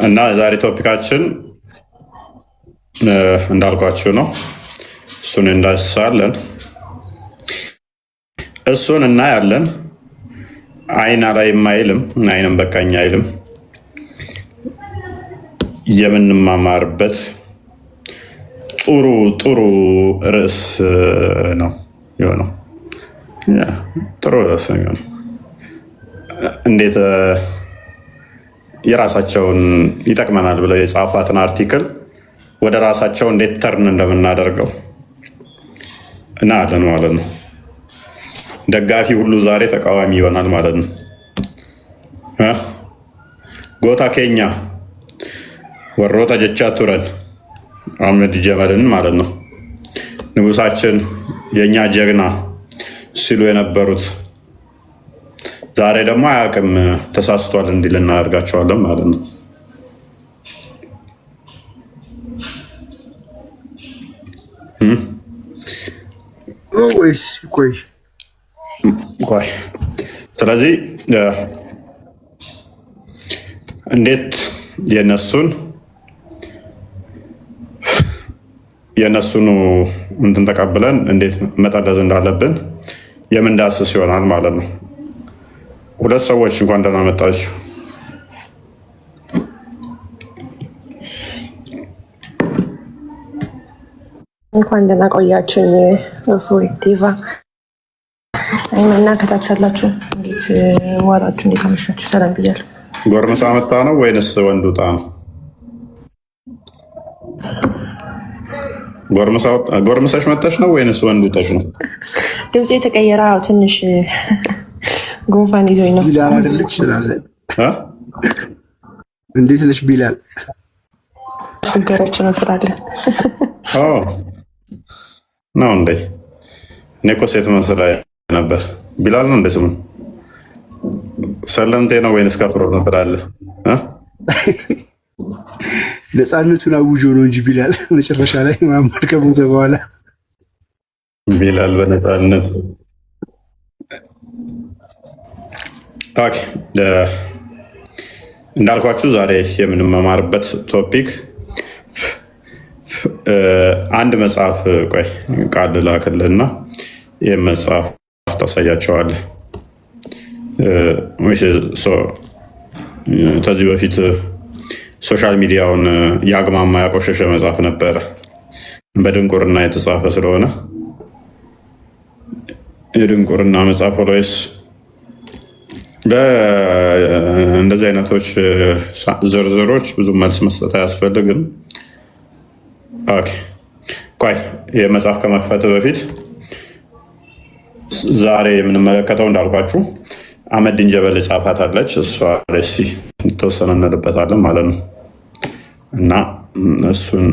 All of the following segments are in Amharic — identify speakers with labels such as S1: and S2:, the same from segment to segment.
S1: እና ዛሬ ቶፒካችን እንዳልኳችሁ ነው። እሱን እንዳስሳለን፣ እሱን እናያለን። አይን አላይም አይልም፣ አይንም በቃኝ አይልም። የምንማማርበት ጥሩ ርዕስ ነው የሆነው። ጥሩ ርዕስ ነው የሆነው። እንዴት የራሳቸውን ይጠቅመናል ብለው የጻፏትን አርቲክል ወደ ራሳቸው እንዴት ተርን እንደምናደርገው እናያለን ማለት ነው። ደጋፊ ሁሉ ዛሬ ተቃዋሚ ይሆናል ማለት ነው። ጎታ ኬኛ ወሮታ ጀቻ ቱረን አህመድ ጀበልን ማለት ነው። ንጉሳችን የእኛ ጀግና ሲሉ የነበሩት ዛሬ ደግሞ አያውቅም ተሳስቷል እንዲል እናደርጋቸዋለን ማለት ነው። ስለዚህ እንዴት የነሱኑ እንትን ተቀብለን እንዴት መጠለዝ እንዳለብን የምንዳስስ ይሆናል ማለት ነው። ሁለት ሰዎች እንኳን ደህና መጣችሁ።
S2: እንኳን ደህና ቆያችሁኝ። እፎይ ዴቫ አይመና ከታች ያላችሁ እንዴት ዋላችሁ? እንዴት አመሻችሁ? ሰላም ብያለሁ።
S1: ጎርምሳ መጣ ነው ወይንስ ወንድ ውጣ ነው? ጎርምሳሽ መጣሽ ነው ወይንስ ወንድ ውጣሽ ነው?
S2: ድምፄ የተቀየረ ትንሽ ጉንፋን ይዞኝ ነው።
S3: ቢላል አይደለች ይችላል። እንዴት ነሽ ቢላል?
S2: ችግሮች ነው ስላለ
S1: ነው እንዴ? እኔ እኮ ሴት መስላ ነበር። ቢላል ነው እንደ ስሙ? ሰለምቴ ነው ወይንስ ከፍሮ ነው ትላለህ?
S3: ነፃነቱን አውጆ ነው እንጂ ቢላል መጨረሻ ላይ ማማር ከሞተ በኋላ
S1: ቢላል በነፃነት እንዳልኳችሁ ዛሬ የምንመማርበት ቶፒክ አንድ መጽሐፍ ቆይ ቃል ላክልህና ይህ መጽሐፍ ታሳያቸዋለህ። ከዚህ በፊት ሶሻል ሚዲያውን ያግማማ ያቆሸሸ መጽሐፍ ነበረ። በድንቁርና የተጻፈ ስለሆነ የድንቁርና መጽሐፍ ወይስ እንደዚህ አይነቶች ዝርዝሮች ብዙ መልስ መስጠት አያስፈልግም። ቆይ የመጽሐፍ ከመክፈት በፊት ዛሬ የምንመለከተው እንዳልኳችሁ አህመዲን ጀበል ጻፋት አለች። እሷ ላይ የተወሰነ እንልበታለን ማለት ነው እና እሱን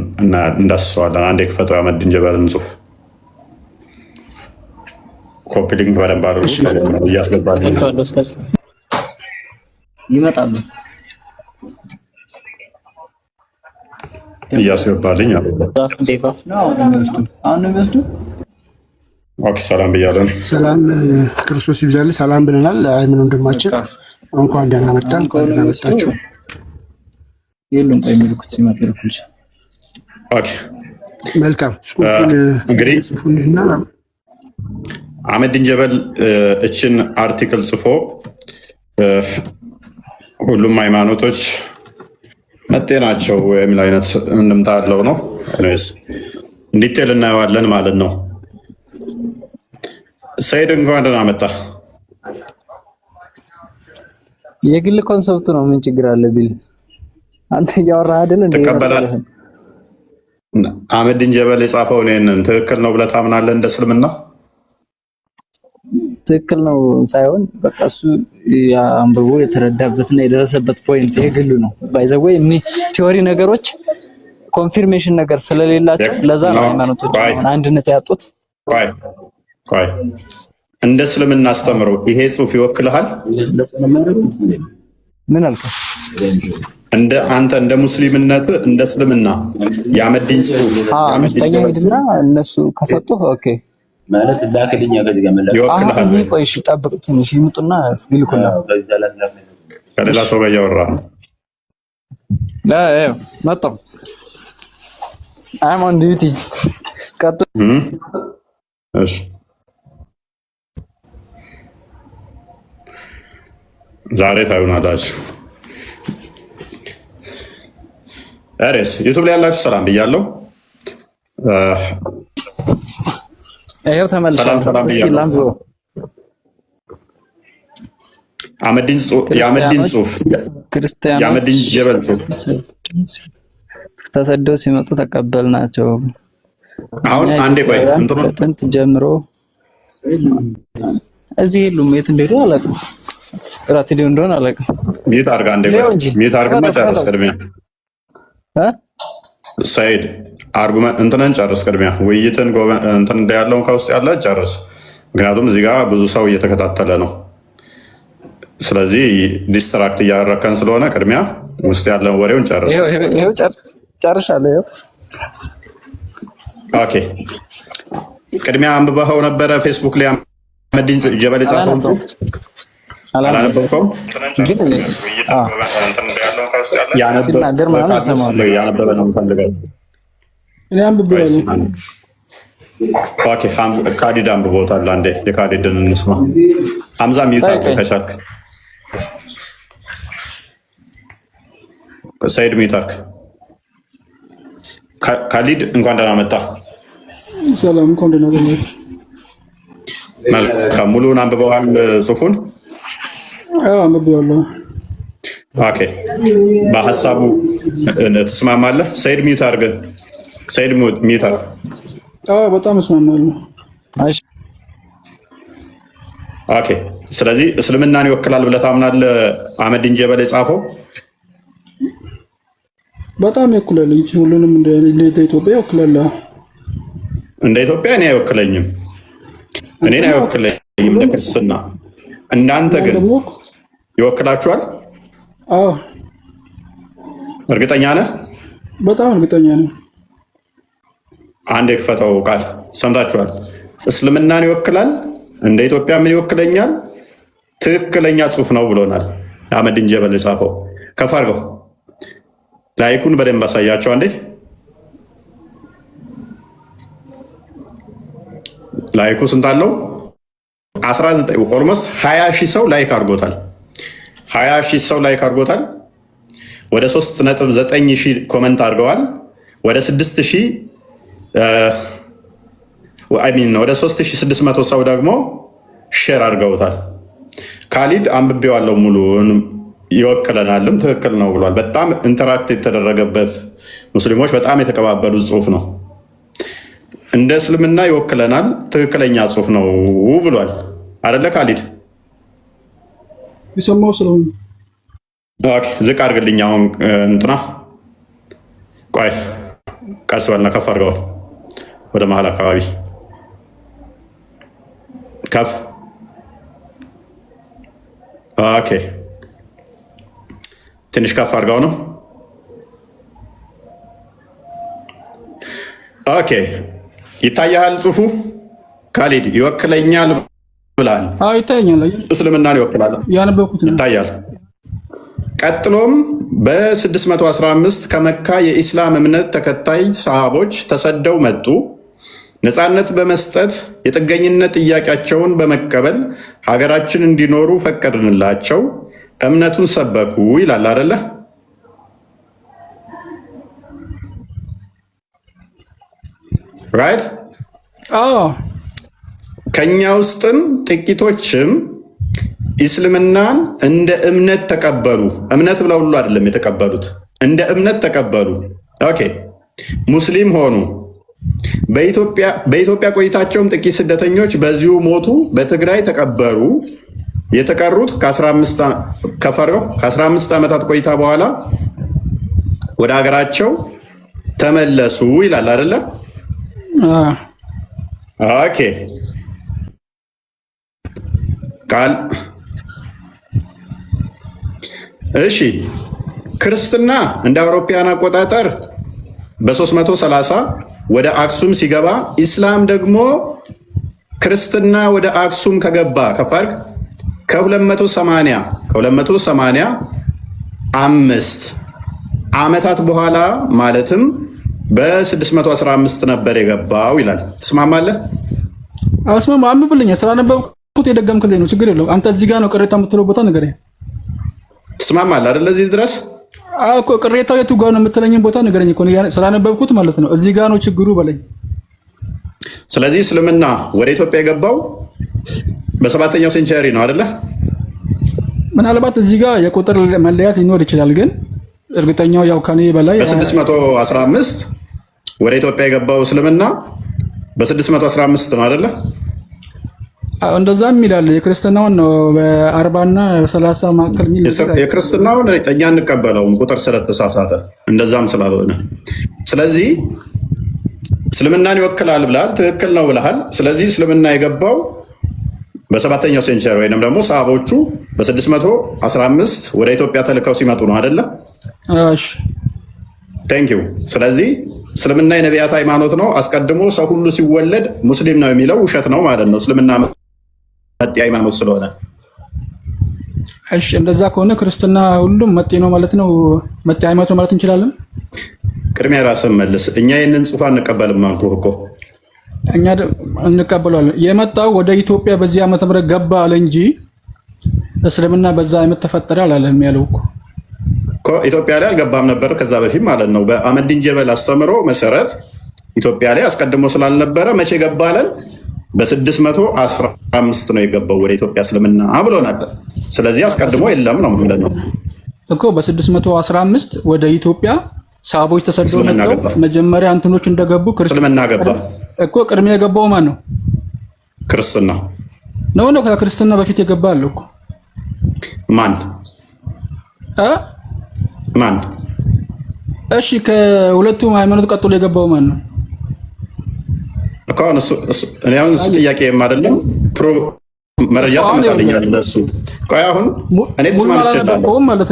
S1: እንዳስሰዋለን። አንድ የክፈተው አህመዲን ጀበልን ጽሁፍ ኮፒ ሊንክ በደንብ አድርጉ እያስገባለን
S4: ይመጣሉ
S1: እያስገባልኝ አለ። ሰላም ብያለሁ።
S3: ሰላም ክርስቶስ ይብዛልህ። ሰላም ብለናል። አይምን ወንድማችን እንኳን ደህና መጣ። እንኳን ደህና መጣችሁ።
S4: የሉም የሚልኩት ሲመጡ ይልኩልሽ።
S3: መልካም
S1: እንግዲህ አህመዲን ጀበል እችን አርቲክል ጽፎ ሁሉም ሃይማኖቶች መጤ ናቸው የሚል አይነት እንድምታ ያለው ነው። እንዲቴል እናየዋለን ማለት ነው። ሰይድ እንኳን ደህና መጣ።
S4: የግል ኮንሰፕቱ ነው። ምን ችግር አለ ቢል አንተ እያወራህ አይደል እንዴ?
S1: ተቀበላል። አህመዲን ጀበል የጻፈው እኔን ትክክል ነው ብለህ ታምናለህ? እንደ እስልምና
S4: ትክክል ነው ሳይሆን በቃ እሱ አንብቦ የተረዳበትና የደረሰበት ፖይንት የግሉ ነው። ባይዘወይ እኒ ቲዮሪ ነገሮች ኮንፊርሜሽን ነገር ስለሌላቸው ለዛ ነው ሃይማኖቶች አንድነት ያጡት።
S1: ቆይ እንደ እስልምና አስተምረው ይሄ ጽሁፍ ይወክልሃል?
S4: ምን አልከ?
S1: አንተ እንደ ሙስሊምነት እንደ እስልምና የአህመዲን ጽሁፍ
S4: አምስተኛ ሄድና እነሱ ከሰጡ ኦኬ
S5: ማለት ላከልኛ ከዚህ ጋር መላክ
S1: ይወክልሃል።
S4: እዚህ ቆይ እሺ ጠብቅ ትንሽ ይምጡና ይልኩና
S1: ከሌላ ሰው ጋር እያወራህ
S4: لا ايوه مطر I'm on duty ቀጥል
S1: እሺ ዛሬ ታዩናላችሁ አሬስ ዩቲዩብ ላይ ያላችሁ ሰላም ብያለሁ
S4: ይሄው ተመልሰናል እስኪ ላምቦ
S1: የአመድን ጽሁፍ የአመድን ጀበል ጽሁፍ
S4: ተሰደው ሲመጡ ተቀበልናቸው
S1: አሁን አንዴ ቆይ
S4: ጥንት ጀምሮ እዚህ የሉም የት እንደሄዱ አላውቅም ራት ሊሆን እንደሆነ አላውቅም
S1: ሚት አድርጋ አንዴ ቆይ ሚት አድርጋ ጨርስ ቅድሚያ ሰይድ አርጉመንት እንትንን ጨርስ ቅድሚያ ውይይትን እንትን እንዳያለውን ከውስጥ ያለ ጨርስ ምክንያቱም እዚህ ጋር ብዙ ሰው እየተከታተለ ነው ስለዚህ ዲስትራክት እያደረከን ስለሆነ ቅድሚያ ውስጥ ያለውን ወሬውን ጨርስ
S4: ይሄው ጨርሻለሁ
S1: ኦኬ ቅድሚያ አንብበኸው ነበረ ፌስቡክ ላይ አመድን ጀበል ጻፈው አላነበብከውም ያነበበ ነው ፈልገው
S3: እኔ አንብቤዋለሁ
S1: ኦኬ ካዲድ አንብቦታል አንዴ የካዲድን እንስማ ሐምዛ ሚውት ከቻልክ ሰይድ ሚውት ካሊድ እንኳን ደህና መጣ
S3: ሰላም እንኳን ደህና መጣ
S1: መልካም ሙሉውን አንብበዋል ጽሁፉን
S3: አዎ አንብቤዋለሁ
S1: ኦኬ በሐሳቡ ተስማማለህ ሰይድ ሚውት አድርገህ ሰይድ ሚውት አድርገህ
S3: አዎ በጣም እስማማለሁ
S4: እሺ
S1: ኦኬ ስለዚህ እስልምናን ይወክላል ብለህ ታምናለህ አመድን ጀበል የጻፈው
S3: በጣም ይወክላል እንጂ ሁሉንም እንደ ኢትዮጵያ ይወክላል
S1: እንደ ኢትዮጵያ እኔ አይወክለኝም እኔን አይወክለኝም ለክርስትና እናንተ ግን ይወክላችኋል
S3: አዎ
S1: እርግጠኛ ነህ
S3: በጣም እርግጠኛ ነኝ
S1: አንድ የክፈተው ቃል ሰምታችኋል እስልምናን ይወክላል እንደ ኢትዮጵያ ምን ይወክለኛል ትክክለኛ ጽሁፍ ነው ብሎናል አመድን ጀበል የጻፈው ከፍ አድርገው ላይኩን በደንብ አሳያቸው አንዴ ላይኩ ስንት አለው 19 ኦልሞስት 20 ሺህ ሰው ላይክ አድርጎታል 20 ሺህ ሰው ላይክ አድርጎታል ወደ 3.9 ሺህ ኮሜንት አድርገዋል ወደ 6 ሺህ ወደ 3600 ሰው ደግሞ ሼር አድርገውታል ካሊድ አንብቤዋለሁ ሙሉ ይወክለናልም ትክክል ነው ብሏል በጣም ኢንተራክት የተደረገበት ሙስሊሞች በጣም የተቀባበሉት ጽሁፍ ነው እንደ እስልምና ይወክለናል ትክክለኛ ጽሁፍ ነው ብሏል አይደለ ካሊድ
S3: የሰማው ስለሆነ
S1: ኦኬ ዝቅ አድርግልኝ አሁን እንትና ቆይ ቀስ በልና ከፍ አድርገው ወደ መሀል አካባቢ ከፍ ኦኬ ትንሽ ከፍ አድርገው ነው ኦኬ ይታያል ጽሁፉ ካሊድ ይወክለኛል ብላል
S3: አዎ ይታያል
S1: እስልምናን ይወክላል
S3: ያነበብኩት ነው
S1: ይታያል ቀጥሎም በ615 ከመካ የኢስላም እምነት ተከታይ ሰሃቦች ተሰደው መጡ ነፃነት በመስጠት የጥገኝነት ጥያቄያቸውን በመቀበል ሀገራችን እንዲኖሩ ፈቀድንላቸው እምነቱን ሰበኩ ይላል አይደለ ራይት ከኛ ውስጥም ጥቂቶችም ኢስልምናን እንደ እምነት ተቀበሉ እምነት ብለው ሁሉ አይደለም የተቀበሉት እንደ እምነት ተቀበሉ ኦኬ ሙስሊም ሆኑ በኢትዮጵያ ቆይታቸውም ጥቂት ስደተኞች በዚሁ ሞቱ በትግራይ ተቀበሩ የተቀሩት ከ15 ዓመታት ቆይታ በኋላ ወደ ሀገራቸው ተመለሱ ይላል አይደለ ኦኬ ቃል እሺ ክርስትና እንደ አውሮፓውያን አቆጣጠር በ330 ወደ አክሱም ሲገባ ኢስላም ደግሞ ክርስትና ወደ አክሱም ከገባ ከፈርቅ ከ285 ዓመታት በኋላ ማለትም በ615 ነበር የገባው ይላል። ትስማማለህ?
S6: አስማማ አንብብልኝ። ስላነበብኩት የደገምክልኝ ነው፣ ችግር የለውም። አንተ እዚህ ጋር ነው ቅሬታ የምትለው ቦታ ንገረኝ።
S1: ትስማማለህ አይደል? እዚህ ድረስ
S6: እኮ ቅሬታው የቱ ጋር ነው የምትለኝን ቦታ ንገረኝ እኮ ስላነበብኩት ማለት ነው። እዚህ ጋር ነው ችግሩ በለኝ።
S1: ስለዚህ እስልምና ወደ ኢትዮጵያ የገባው በ7ኛው ሴንቸሪ ነው አይደለ?
S6: ምናልባት እዚህ ጋር የቁጥር መለያት ሊኖር ይችላል፣ ግን እርግጠኛው ያው ከኔ በላይ
S1: በ615 ወደ ኢትዮጵያ የገባው እስልምና በ615 ነው አይደለ?
S6: እንደዛም ይላል። የክርስትናውን ነው በ40 እና 30 መካከል የሚል
S1: የክርስትናውን እኛ እንቀበለውም ቁጥር ስለተሳሳተ እንደዛም ስላልሆነ፣ ስለዚህ እስልምናን ይወክላል ብለሃል። ትክክል ነው ብለሃል። ስለዚህ እስልምና የገባው በ7ኛው ሴንቸሪ ወይንም ደግሞ ሰሃቦቹ በ615 ወደ ኢትዮጵያ ተልከው ሲመጡ ነው አይደለ?
S6: እሺ
S1: ቴንክ ዩ። ስለዚህ እስልምና የነቢያት ሃይማኖት ነው። አስቀድሞ ሰው ሁሉ ሲወለድ ሙስሊም ነው የሚለው ውሸት ነው ማለት ነው። እስልምና መጤ ሃይማኖት ስለሆነ።
S6: እሺ እንደዛ ከሆነ ክርስትና ሁሉም መጤ ነው ማለት ነው። መጤ ሃይማኖት ነው ማለት እንችላለን?
S1: ቅድሚያ ራስን መልስ። እኛ ይህንን ጽሑፍ አንቀበልም አልኩህ እኮ።
S6: እኛ እንቀበለዋለን። የመጣው ወደ ኢትዮጵያ በዚህ ዓመተ ምህረት ገባ አለ እንጂ እስልምና በዛ ዓመት ተፈጠረ አላለም ያለው
S1: እኮ። ኢትዮጵያ ላይ አልገባም ነበር ከዛ በፊት ማለት ነው። በአህመዲን ጀበል አስተምሮ መሰረት ኢትዮጵያ ላይ አስቀድሞ ስላልነበረ መቼ ገባ አለን? በ615 ነው የገባው ወደ ኢትዮጵያ እስልምና ብሎናል። ስለዚህ አስቀድሞ የለም ነው ማለት ነው
S6: እኮ። በ615 ወደ ኢትዮጵያ ሰሃቦች ተሰደው መጥተው መጀመሪያ እንትኖች እንደገቡ
S1: ክርስትና ገባ
S6: እኮ። ቅድሚያ የገባው ማን ነው?
S1: ክርስትና
S6: ነው። ከክርስትና በፊት የገባ አለ እኮ።
S1: ማን ማን?
S6: እሺ ከሁለቱም ሃይማኖት ቀጥሎ የገባው ማን ነው?
S1: እኔ አሁን እሱ ጥያቄ አይደለም። መረጃ ተመጣጣኛል ለሱ። ቆይ አሁን እኔ ተስማምቻለሁ ማለት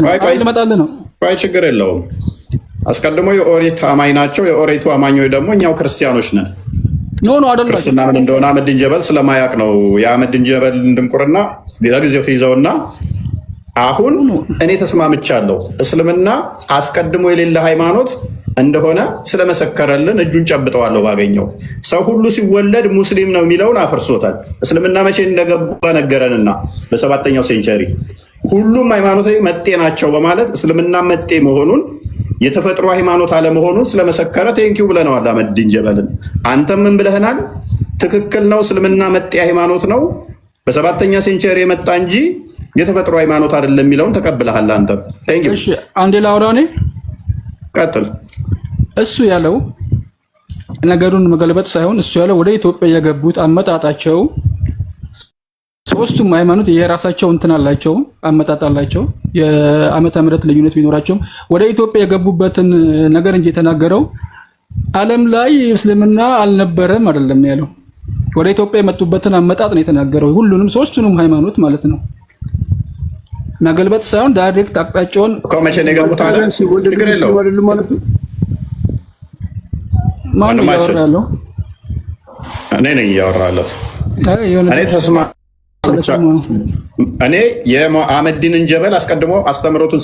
S1: ነው። ቆይ ችግር የለውም። አስቀድሞ የኦሪት አማኝ ናቸው። የኦሪቱ አማኞች ደግሞ እኛው ክርስቲያኖች ነን። ክርስትና ምን እንደሆነ አህመዲን ጀበል ስለማያውቅ ነው። የአህመዲን ጀበል ድንቁርና ለጊዜው ትይዘውና አሁን እኔ ተስማምቻለሁ። እስልምና አስቀድሞ የሌለ ሃይማኖት እንደሆነ ስለመሰከረልን እጁን ጨብጠዋለሁ ባገኘው። ሰው ሁሉ ሲወለድ ሙስሊም ነው የሚለውን አፍርሶታል። እስልምና መቼ እንደገባ ነገረንና በ7ኛው ሴንቸሪ ሁሉም ሃይማኖቶች መጤ ናቸው በማለት እስልምና መጤ መሆኑን የተፈጥሮ ሃይማኖት አለመሆኑን ስለመሰከረ ቴንኪው ብለነዋል አህመዲን ጀበልን። አንተም ምን ብለህናል? ትክክል ነው፣ እስልምና መጤ ሃይማኖት ነው፣ በ7ኛ ሴንቸሪ የመጣ እንጂ የተፈጥሮ ሃይማኖት አይደለም የሚለውን ተቀብለሃል አንተም። ቴንኪው።
S6: እሺ አንዴ ላውራኔ
S1: ቀጥል።
S6: እሱ ያለው ነገሩን መገልበጥ ሳይሆን እሱ ያለው ወደ ኢትዮጵያ የገቡት አመጣጣቸው ሶስቱም ሃይማኖት የራሳቸው እንትን አላቸው፣ አመጣጥ አላቸው። የዓመተ ምህረት ልዩነት ቢኖራቸውም ወደ ኢትዮጵያ የገቡበትን ነገር እንጂ የተናገረው ዓለም ላይ እስልምና አልነበረም አይደለም ያለው። ወደ ኢትዮጵያ የመጡበትን አመጣጥ ነው የተናገረው፣ ሁሉንም ሶስቱንም ሃይማኖት ማለት ነው። መገልበጥ ሳይሆን ዳይሬክት አቅጣጫውን
S1: መቼ ነው የገቡት አለ። ችግር የለውም ማለት ነው።
S6: ማን ነው ያወራለው?
S1: እኔ ነኝ ያወራለው። እኔ የአህመዲንን ጀበል አስቀድሞ አስተምሮቱን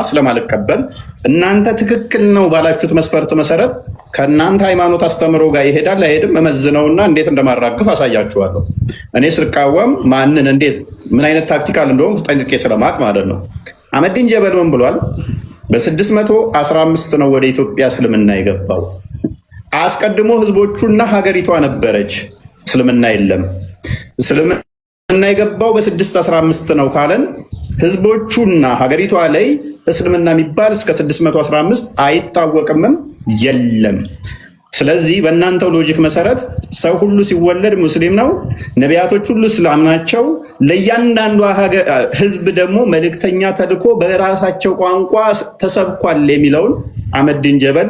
S1: ስለማልቀበል እናንተ ትክክል ነው ባላችሁት መስፈርት መሰረት ከእናንተ ሃይማኖት አስተምሮ ጋር ይሄዳል አይሄድም መመዝነውና እንዴት እንደማራግፍ አሳያችኋለሁ። እኔ ስርቃወም ማንን እንዴት ምን አይነት ታክቲካል እንደሆነ ጠንቅቄ ስለማቅ ማለት ነው። አህመዲን ጀበል ምን ብሏል? በ615 ነው ወደ ኢትዮጵያ እስልምና የገባው። አስቀድሞ ህዝቦቹና ሀገሪቷ ነበረች፣ እስልምና የለም። እስልምና የገባው በ615 ነው ካለን ህዝቦቹና ሀገሪቷ ላይ እስልምና የሚባል እስከ 615 አይታወቅምም፣ የለም። ስለዚህ በእናንተው ሎጂክ መሰረት ሰው ሁሉ ሲወለድ ሙስሊም ነው፣ ነቢያቶች ሁሉ እስላም ናቸው፣ ለእያንዳንዷ ህዝብ ደግሞ መልእክተኛ ተልኮ በራሳቸው ቋንቋ ተሰብኳል የሚለውን አህመዲን ጀበል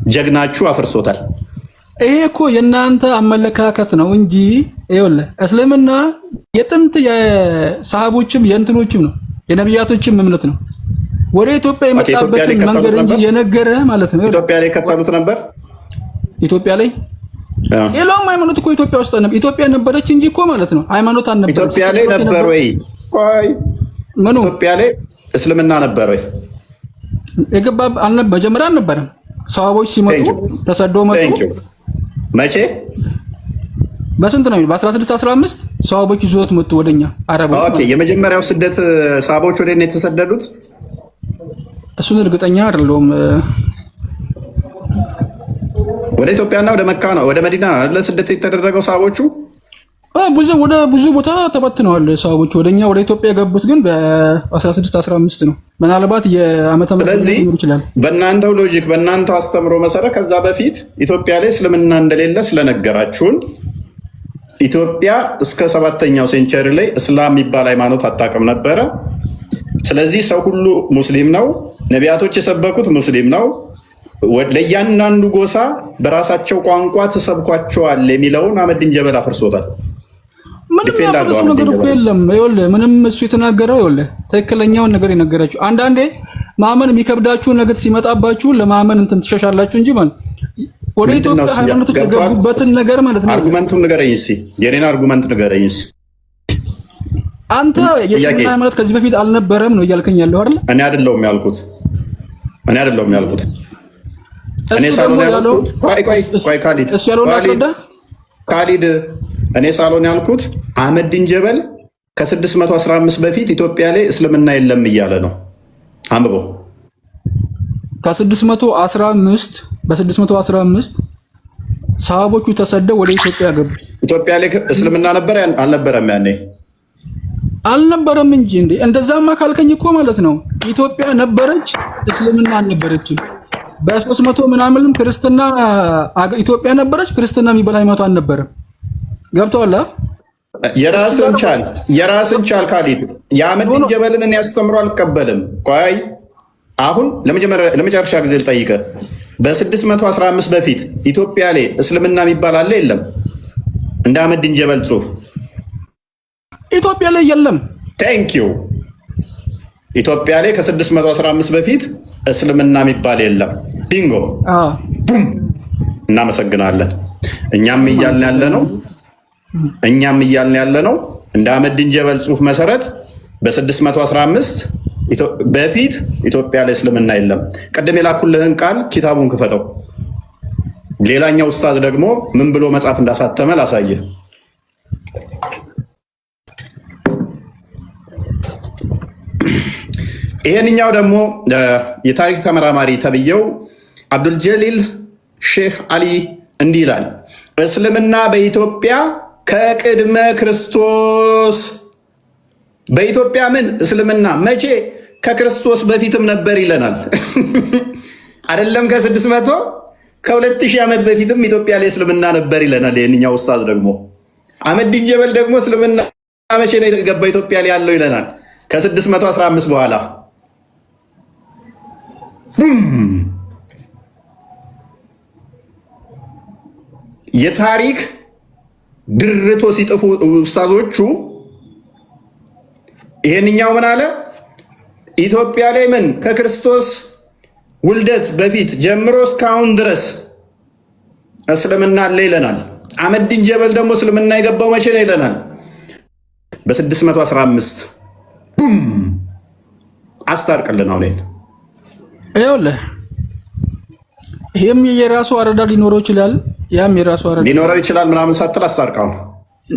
S1: ጀግናችሁ አፍርሶታል።
S6: ይሄ እኮ የእናንተ አመለካከት ነው እንጂ ይኸውልህ እስልምና የጥንት የሰሃቦችም የእንትኖችም ነው የነቢያቶችም እምነት ነው። ወደ ኢትዮጵያ የመጣበትን መንገድ እንጂ የነገረህ ማለት ነው።
S1: ኢትዮጵያ ላይ ከተሉት ነበር።
S6: ኢትዮጵያ ላይ ሌላውም ሃይማኖት እኮ ኢትዮጵያ ውስጥ ነበር። ኢትዮጵያ ነበረች እንጂ እኮ ማለት ነው ሃይማኖት አልነበረም።
S1: ኢትዮጵያ ላይ ነበር ወይ? ቆይ
S6: ምኑ
S1: ኢትዮጵያ ላይ እስልምና ነበር ወይ?
S6: የገባ መጀመሪያ አልነበረም። ሰሃቦች ሲመጡ ተሰደው መጡ።
S1: መቼ?
S6: በስንት ነው? በ16 15 ሰሃቦች ይዞት መጡ ወደኛ አረቦች።
S1: ኦኬ። የመጀመሪያው ስደት ሰሃቦች ወደ እኔ የተሰደዱት
S6: እሱን እርግጠኛ አይደለሁም።
S1: ወደ ኢትዮጵያና ወደ መካ ነው፣ ወደ መዲና ነው ስደት የተደረገው ሰሃቦቹ።
S6: ወደ ብዙ ቦታ ተበትነዋል ሰሃቦች። ወደኛ ወደ ኢትዮጵያ የገቡት ግን በ16 15 ነው። ምናልባት የዓመተ ምህረት ሊኖር ይችላል።
S1: በእናንተው ሎጂክ፣ በእናንተው አስተምሮ መሰረት ከዛ በፊት ኢትዮጵያ ላይ እስልምና እንደሌለ ስለነገራችሁን ኢትዮጵያ እስከ 7ኛው ሴንቸሪ ላይ እስላም የሚባል ሃይማኖት አታውቅም ነበረ። ስለዚህ ሰው ሁሉ ሙስሊም ነው፣ ነቢያቶች የሰበኩት ሙስሊም ነው፣ ለእያንዳንዱ ጎሳ በራሳቸው ቋንቋ ተሰብኳቸዋል የሚለውን አህመዲን ጀበል አፍርሶታል።
S6: ምንም ያፈረሰው ነገር እኮ የለም። ይኸውልህ ምንም እሱ የተናገረው ይኸውልህ ትክክለኛውን ነገር የነገራችሁ። አንዳንዴ ማመን የሚከብዳችሁ ነገር ሲመጣባችሁ ለማመን እንትን ትሸሻላችሁ እንጂ ማለት ወደ ኢትዮጵያ ሃይማኖቶች የገቡበትን ነገር ማለት ነው።
S1: አርጉመንቱን ንገረኝ እስኪ፣ የኔን አርጉመንት ንገረኝ እስኪ።
S6: አንተ የእስልምና ሃይማኖት ከዚህ በፊት አልነበረም ነው እያልከኝ ያለው አይደል?
S1: እኔ አይደለሁም ያልኩት። እኔ ሳሎን ያልኩት ቆይ ካሊድ
S6: እሱ ያለውን አስረዳ
S1: ካሊድ። እኔ ሳሎን ያልኩት አህመዲን ጀበል ከ615 በፊት ኢትዮጵያ ላይ እስልምና የለም እያለ ነው። አንብቦ
S6: ከ615 በ615 ሰሃቦቹ ተሰደው ወደ ኢትዮጵያ ገቡ።
S1: ኢትዮጵያ ላይ እስልምና ነበር አልነበረም? ያኔ
S6: አልነበረም እንጂ እንዴ! እንደዛማ ካልከኝ እኮ ማለት ነው ኢትዮጵያ ነበረች፣ እስልምና አልነበረችም። በ300 ምናምንም ክርስትና ኢትዮጵያ ነበረች፣ ክርስትና የሚባል ሃይማኖት አልነበረም። ገብቶሃል? የራስን ቻል ካሊድ። የአህመዲን ጀበልን እኔ አስተምሮ አልቀበልም። ቆይ አሁን ለመጨረሻ ጊዜ ልጠይቅህ፣ በ615 በፊት ኢትዮጵያ ላይ እስልምና የሚባል አለ የለም? እንደ አህመዲን ጀበል ጽሁፍ ኢትዮጵያ ላይ የለም።
S1: ቴንኪዩ። ኢትዮጵያ ላይ ከ615 በፊት እስልምና የሚባል የለም። ቢንጎ ቡም። እናመሰግናለን። እኛም እያልን ያለ ነው እንደ አህመዲን ጀበል ጽሁፍ መሰረት በ615 በፊት ኢትዮጵያ ላይ እስልምና የለም። ቀደም የላኩልህን ቃል ኪታቡን ክፈተው። ሌላኛው ኡስታዝ ደግሞ ምን ብሎ መጽሐፍ እንዳሳተመ ላሳየህ። ይሄንኛው ደግሞ የታሪክ ተመራማሪ ተብየው አብዱልጀሊል ሼህ አሊ እንዲህ ይላል። እስልምና በኢትዮጵያ ከቅድመ ክርስቶስ በኢትዮጵያ ምን እስልምና መቼ ከክርስቶስ በፊትም ነበር ይለናል። አይደለም ከ600 ከ2000 ዓመት በፊትም ኢትዮጵያ ላይ እስልምና ነበር ይለናል። ይህንኛው ኡስታዝ ደግሞ አህመዲን ጀበል ደግሞ እስልምና መቼ ነው የገባ ኢትዮጵያ ላይ ያለው ይለናል። ከ615 በኋላ የታሪክ ድርቶ ሲጥፉ ኡስታዞቹ ይሄንኛው ምን አለ? ኢትዮጵያ ላይ ምን ከክርስቶስ ውልደት በፊት ጀምሮ እስካሁን ድረስ እስልምና አለ ይለናል። አህመዲን ጀበል ደግሞ እስልምና የገባው መቼ ነው ይለናል? በ615 አስታርቅልን። አሁን
S6: ይኸውልህ ይሄም የራሱ አረዳ ሊኖረው ይችላል፣ ያም የራሱ አረዳ
S1: ሊኖረው ይችላል ምናምን ሳትል አስታርቀው።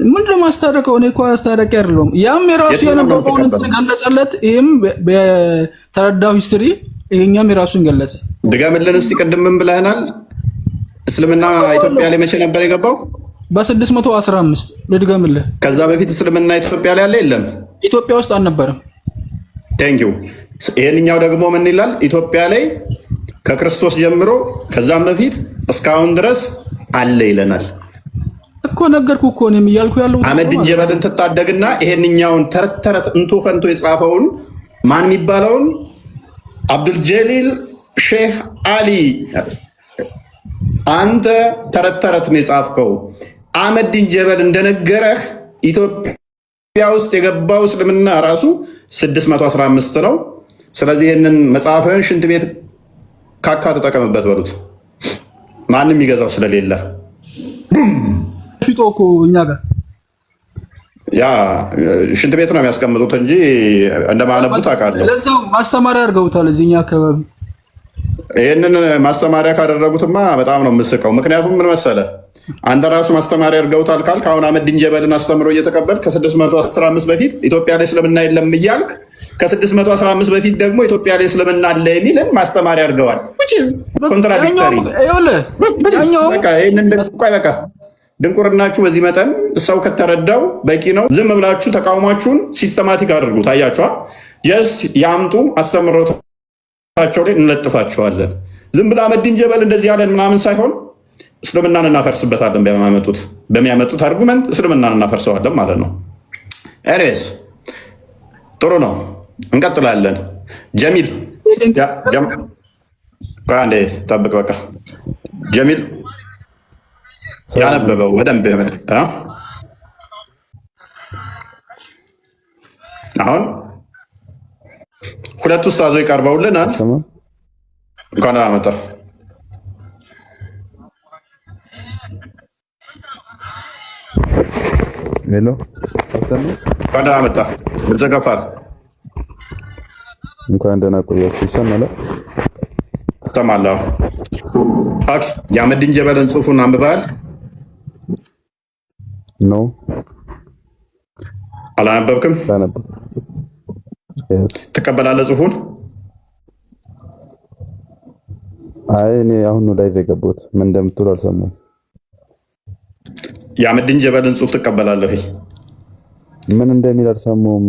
S6: ምንድን ነው ማስታረቀው? እኔ እኮ አስታረቂ አይደለሁም። ያም የራሱ የነበረውን ገለጸለት፣ ይሄም በተረዳው ሂስትሪ ይሄኛም የራሱን ገለጸ።
S1: ድገምልን እስቲ። ቅድም ምን ብለህናል? እስልምና ኢትዮጵያ ላይ መቼ ነበር የገባው?
S6: በ615 ልድገምልህ።
S1: ከዛ በፊት እስልምና ኢትዮጵያ ላይ አለ የለም?
S6: ኢትዮጵያ ውስጥ አልነበረም።
S1: ቴንኪው። ይሄንኛው ደግሞ ምን ይላል? ኢትዮጵያ ላይ ከክርስቶስ ጀምሮ ከዛም በፊት እስካሁን ድረስ አለ ይለናል
S6: እኮ። ነገርኩ እኮ እኔም እያልኩ ያለው
S1: አህመዲን ጀበልን ትታደግና ይሄንኛውን ተረት ተረት እንቶ ፈንቶ የጻፈውን ማን የሚባለውን አብዱልጀሊል ሼህ አሊ አንተ ተረት ተረት ነው የጻፍከው። አህመዲን ጀበል እንደነገረህ ኢትዮጵያ ውስጥ የገባው እስልምና ራሱ 615 ነው። ስለዚህ ይህንን መጽሐፍህን ሽንት ቤት ካካ ተጠቀምበት በሉት፣ ማንም የሚገዛው ስለሌለ።
S6: ሽጦ እኮ እኛ ጋር
S1: ያ ሽንት ቤት ነው የሚያስቀምጡት እንጂ እንደማነቡት አውቃለሁ።
S6: ለዛው ማስተማሪያ አድርገውታል እዚህኛ አካባቢ።
S1: ይህንን ማስተማሪያ ካደረጉትማ በጣም ነው የምስቀው። ምክንያቱም ምን መሰለ አንተ ራሱ ማስተማሪያ አድርገውታል ካልክ አሁን አህመዲን ጀበልን አስተምሮ እየተቀበል ከ615 በፊት ኢትዮጵያ ላይ እስልምና የለም እያልክ ከ615 በፊት ደግሞ ኢትዮጵያ ላይ እስልምና አለ የሚልን ማስተማሪያ አድርገዋል። ኮንትራዲክተሪ በቃ ድንቁርናችሁ በዚህ መጠን ሰው ከተረዳው በቂ ነው። ዝም ብላችሁ ተቃውሟችሁን ሲስተማቲክ አድርጉት። አያችኋ የስ ያምጡ አስተምሮታቸው ላይ እንለጥፋቸዋለን። ዝም ብላ አህመዲን ጀበል እንደዚህ ያለን ምናምን ሳይሆን እስልምናን እናፈርስበታለን። በሚያመጡት አርጉመንት እስልምናን እናፈርሰዋለን ማለት ነው። ኤኒዌይስ ጥሩ ነው፣ እንቀጥላለን። ጀሚል አንዴ ጠብቅ። በቃ ጀሚል ያነበበው በደንብ አሁን ሁለት ኡስታዞች ቀርበውልናል። እንኳን አመጣ
S7: ሄሎ
S1: እንኳን አመጣ ብዘጋፋል
S7: እንኳን ደህና ቆያችሁ። ይሰማል?
S1: እሰማለሁ። ኦኬ የአህመዲን ጀበልን ጽሑፉን አንብበሃል?
S7: ኖ
S1: አላነበብክም? ትቀበላለህ ጽሑፉን?
S7: አይ እኔ አሁን ነው ላይቭ የገባሁት። ምን እንደምትሉ አልሰማሁም።
S1: የአህመዲን ጀበልን ጽሑፍ ትቀበላለህ?
S7: ምን እንደሚል አልሰማሁም።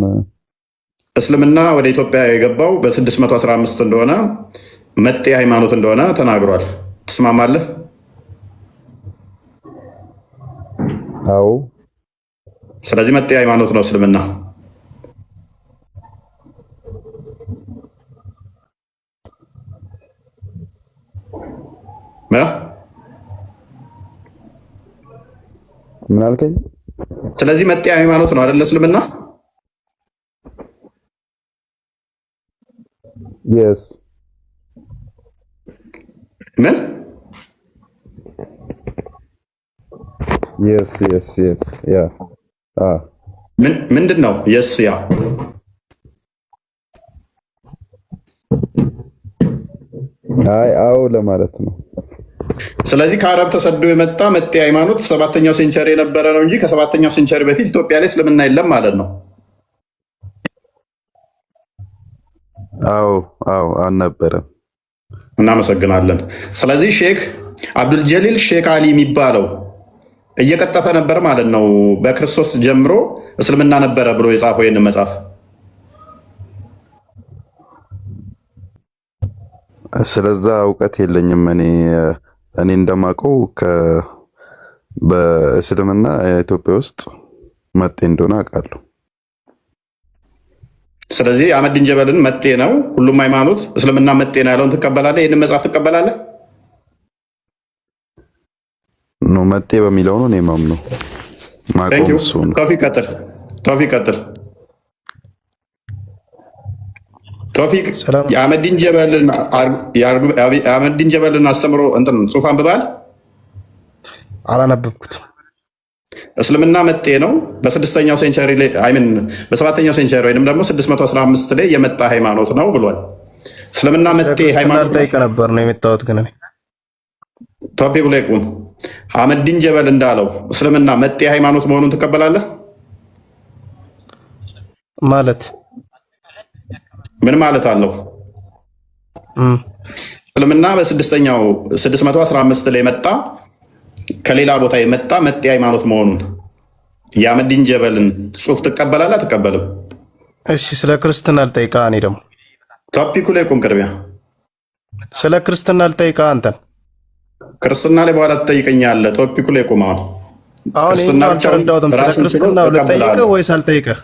S1: እስልምና ወደ ኢትዮጵያ የገባው በ615 እንደሆነ መጤ ሃይማኖት እንደሆነ ተናግሯል። ትስማማለህ?
S7: አዎ።
S1: ስለዚህ መጤ ሃይማኖት ነው እስልምና።
S7: ምን አልከኝ?
S1: ስለዚህ መጤ ሃይማኖት ነው አይደለ እስልምና?
S7: የስ
S1: ምን?
S7: የስ ያ
S1: ምንድን ነው? የስ ያ
S7: አይ አዎ ለማለት ነው።
S1: ስለዚህ ከአረብ ተሰዶ የመጣ መጤ ሃይማኖት 7ኛው ሴንቸሪ የነበረ ነው እንጂ ከ7ኛው ሴንቸሪ በፊት ኢትዮጵያ ላይ እስልምና የለም ማለት ነው።
S7: አዎ አልነበረም።
S1: እናመሰግናለን። ስለዚህ ሼክ አብዱል ጀሊል ሼክ አሊ የሚባለው እየቀጠፈ ነበር ማለት ነው። በክርስቶስ ጀምሮ እስልምና ነበረ ብሎ የጻፈው ይህንን መጽሐፍ።
S7: ስለዛ እውቀት የለኝም። እኔ እንደማውቀው በእስልምና ኢትዮጵያ ውስጥ መጤ እንደሆነ አውቃለሁ።
S1: ስለዚህ አህመዲን ጀበልን መጤ ነው ሁሉም ሃይማኖት እስልምና መጤ ነው ያለውን ትቀበላለህ? ይህንን መጽሐፍ ትቀበላለህ?
S7: ኖ መጤ በሚለው ነው እኔ የማምነው።
S1: ቶፊቅ የአህመዲን ጀበልን አስተምሮ እንትን ጽሑፍ አንብበሃል?
S8: አላነበብኩትም።
S1: እስልምና መጤ ነው በ6ኛው ሴንቸሪ ላይ በ7ኛው ሴንቸሪ ወይም ደግሞ 615 ላይ የመጣ ሃይማኖት ነው ብሏል። እስልምና መጤ ሃይማኖት
S8: ጠይቀ ነበር ነው የመጣሁት። ግን
S1: ቶፒክ ላይ ቁም። አህመዲን ጀበል እንዳለው እስልምና መጤ ሃይማኖት መሆኑን ትቀበላለህ?
S8: ማለት
S1: ምን ማለት አለው? እስልምና በ6ኛው 615 ላይ መጣ ከሌላ ቦታ የመጣ መጤ ሃይማኖት መሆኑን የአህመዲን ጀበልን ጽሑፍ ትቀበላለህ? አትቀበልም?
S8: እሺ ስለ ክርስትና ልጠይቃ። እኔ ደግሞ
S1: ቶፒኩ ላይ ቁም። ቅድሚያ
S8: ስለ ክርስትና ልጠይቃ። አንተን
S1: ክርስትና ላይ በኋላ ትጠይቀኛለህ። ቶፒኩ ላይ ቁም።
S8: አሁን ስለ ክርስትና ልጠይቅህ ወይስ አልጠይቅህ?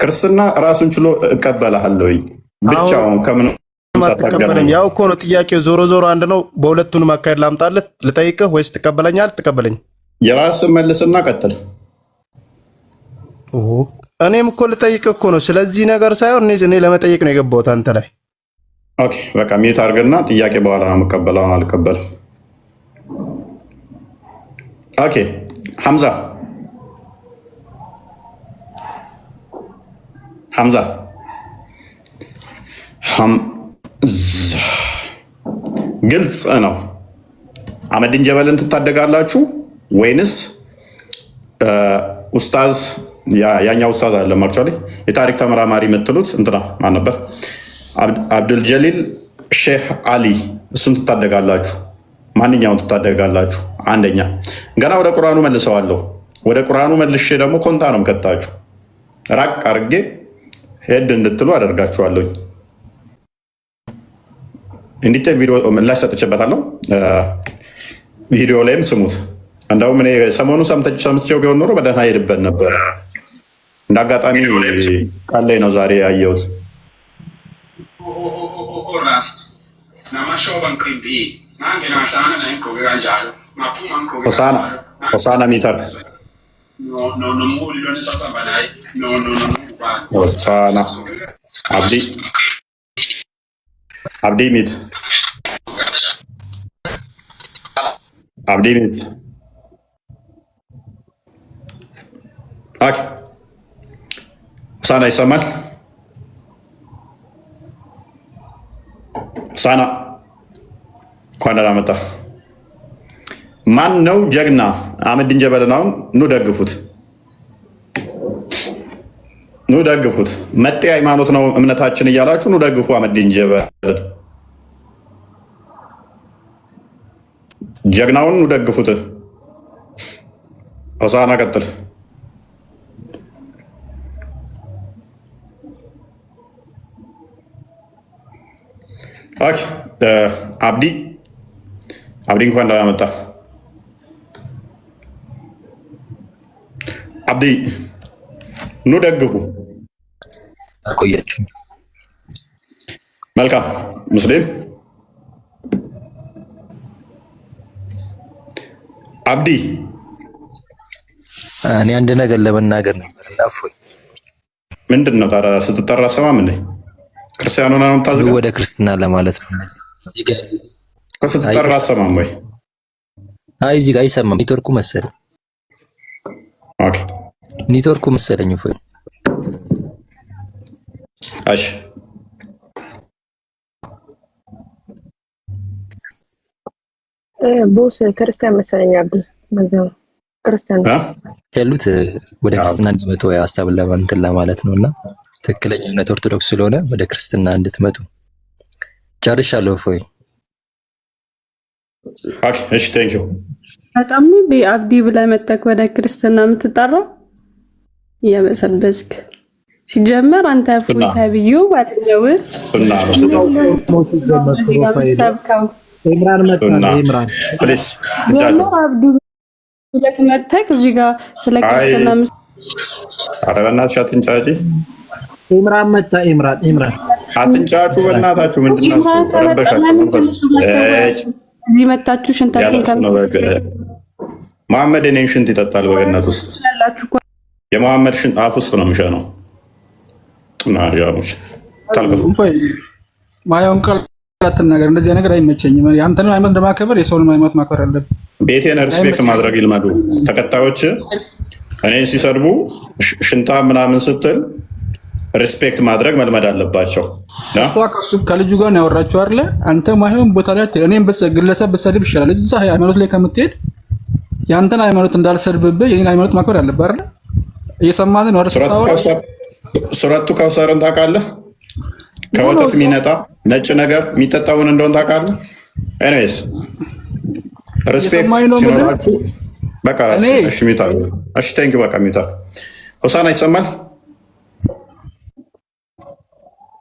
S1: ክርስትና ራሱን ችሎ እቀበላለሁ ብቻውን ከምን
S8: አትቀበለኝ? ያው እኮ ነው ጥያቄው። ዞሮ ዞሮ አንድ ነው። በሁለቱንም አካሄድ ላምጣልህ። ልጠይቅህ ወይስ ትቀበለኛል? ትቀበለኝ።
S1: የራስን መልስና ቀጥል።
S8: እኔም እኮ ልጠይቅህ እኮ ነው። ስለዚህ ነገር ሳይሆን እኔ ለመጠየቅ ነው የገባሁት አንተ ላይ።
S1: ኦኬ በቃ ሚዩት አድርገና ጥያቄ በኋላ ነው የምቀበለው። አልቀበልም። ኦኬ ሐምዛ ግልጽ ነው። አህመዲን ጀበልን ትታደጋላችሁ ወይንስ ኡስታዝ ያኛው ኡስታዝ አለ አክቹዋሊ የታሪክ ተመራማሪ የምትሉት እንትና ማን ነበር? አብዱል ጀሊል ሼህ አሊ እሱን ትታደጋላችሁ? ማንኛውን ትታደጋላችሁ? አንደኛ ገና ወደ ቁርአኑ መልሰዋለሁ። ወደ ቁርአኑ መልሼ ደግሞ ኮንታ ነው የምከታችሁ። ራቅ አድርጌ ሄድ እንድትሉ አደርጋችኋለሁ። እንዲቴ ቪዲዮ ምላሽ ሰጥቼበታለሁ። ቪዲዮ ላይም ስሙት። እንደውም እኔ ሰሞኑ ሰምቼው ቢሆን ኖሮ በደህና ሄድበት ነበር። እንደ አጋጣሚ ቃል ላይ ነው ዛሬ ያየሁት። ሆሳና ሚተር ሆሳና አብዲ ሚት ሆሳና ይሰማል? ሆሳና እንኳን ደህና መጣ። ማን ነው ጀግና? አህመዲን ጀበልን አሁን ኑ ደግፉት፣ ኑ ደግፉት። መጤ ሃይማኖት ነው እምነታችን እያላችሁ ኑ ደግፉ አህመዲን ጀበልን። ጀግናውን ኑ ደግፉት። ሆሳና ቀጥል። አብዲ እንኳን ደህና መጣ። አብዲ ኑ ደግፉ።
S9: አቆያችሁ።
S1: መልካም ሙስሊም አብዲ
S9: እኔ አንድ ነገር ለመናገር ነበር እና እፎይ
S1: ምንድን ነው ታዲያ ስትጠራ ሰማም እንዴ? ክርስቲያኑ ነው ታዝጋ
S9: ወደ ክርስትና ለማለት ነው።
S1: ስትጠራ ሰማም ወይ?
S9: አይ እዚህ ጋር አይሰማም። ኔትወርኩ መሰለኝ።
S1: ኦኬ
S9: ኔትወርኩ መሰለኝ። እፎይ
S1: እሺ
S2: ቦስ ክርስቲያን መሰለኝ አብዲ በዛው ክርስቲያን
S9: ያሉት ወደ ክርስትና እንዲመጡ ሀሳብ ለማንተን ለማለት ነውና ትክክለኛ እውነት ኦርቶዶክስ ስለሆነ ወደ ክርስትና እንድትመጡ ጨርሻለሁ። እፎይ
S1: ኦኬ እሺ ቴንክ ዩ
S10: በጣም አብዲ ብለህ መተክ ወደ ክርስትና የምትጠራው እየበሰበስክ ሲጀመር አንተ እፎይ ተብዩ ማለት ነው
S1: እና
S3: ኢምራን መጣ። ኢምራን
S1: ፕሊስ
S10: ደግሞ አብዱ ብለህ መተክ እዚህ ጋር ስለ ክርስትና
S1: በእናትሽ አትንጫጪ።
S3: ኢምራን መጣ። ኢምራን
S1: አትንጫጩ በእናታችሁ። ምንድን ነው እሱ? ረበሻችሁ መንፈስ
S10: እዚህ መታችሁ ሽንታችሁን
S1: መሐመድ የኔን ሽንት ይጠጣል በገነት ውስጥ። የመሐመድ ሽንት አፍ ውስጥ ነው የሚሸነው።
S6: ማየውን ቃል አትናገር። እንደዚህ ነገር አይመቸኝም። አንተንም ሃይማኖት እንደማከበር የሰውንም ሃይማኖት ማክበር አለብን።
S1: ቤቴን ሪስፔክት ማድረግ ይልመዱ። ተከታዮች እኔን ሲሰድቡ ሽንታ ምናምን ስትል ሪስፔክት ማድረግ መልመድ አለባቸው።
S6: እሷ ከልጁ ጋር ነው ያወራችሁ አይደለ? አንተ ማይሆን ቦታ ላይ እኔም ግለሰብ ብትሰድብ ይሻላል። እዛ ሃይማኖት ላይ ከምትሄድ ያንተን ሃይማኖት እንዳልሰድብብህ የኔን ሃይማኖት ማክበር አለብህ አይደለ? እየሰማን ነው።
S1: ሱረቱ ከውሰርን ታውቃለህ? ከወተት የሚነጣ ነጭ ነገር የሚጠጣውን እንደሆን ታውቃለህ? ኤኒዌይስ ሪስፔክት ሲኖራችሁ በቃ እሺ ሚታ እሺ ቴንክ ዩ በቃ ሚታ ሆሳና ይሰማል?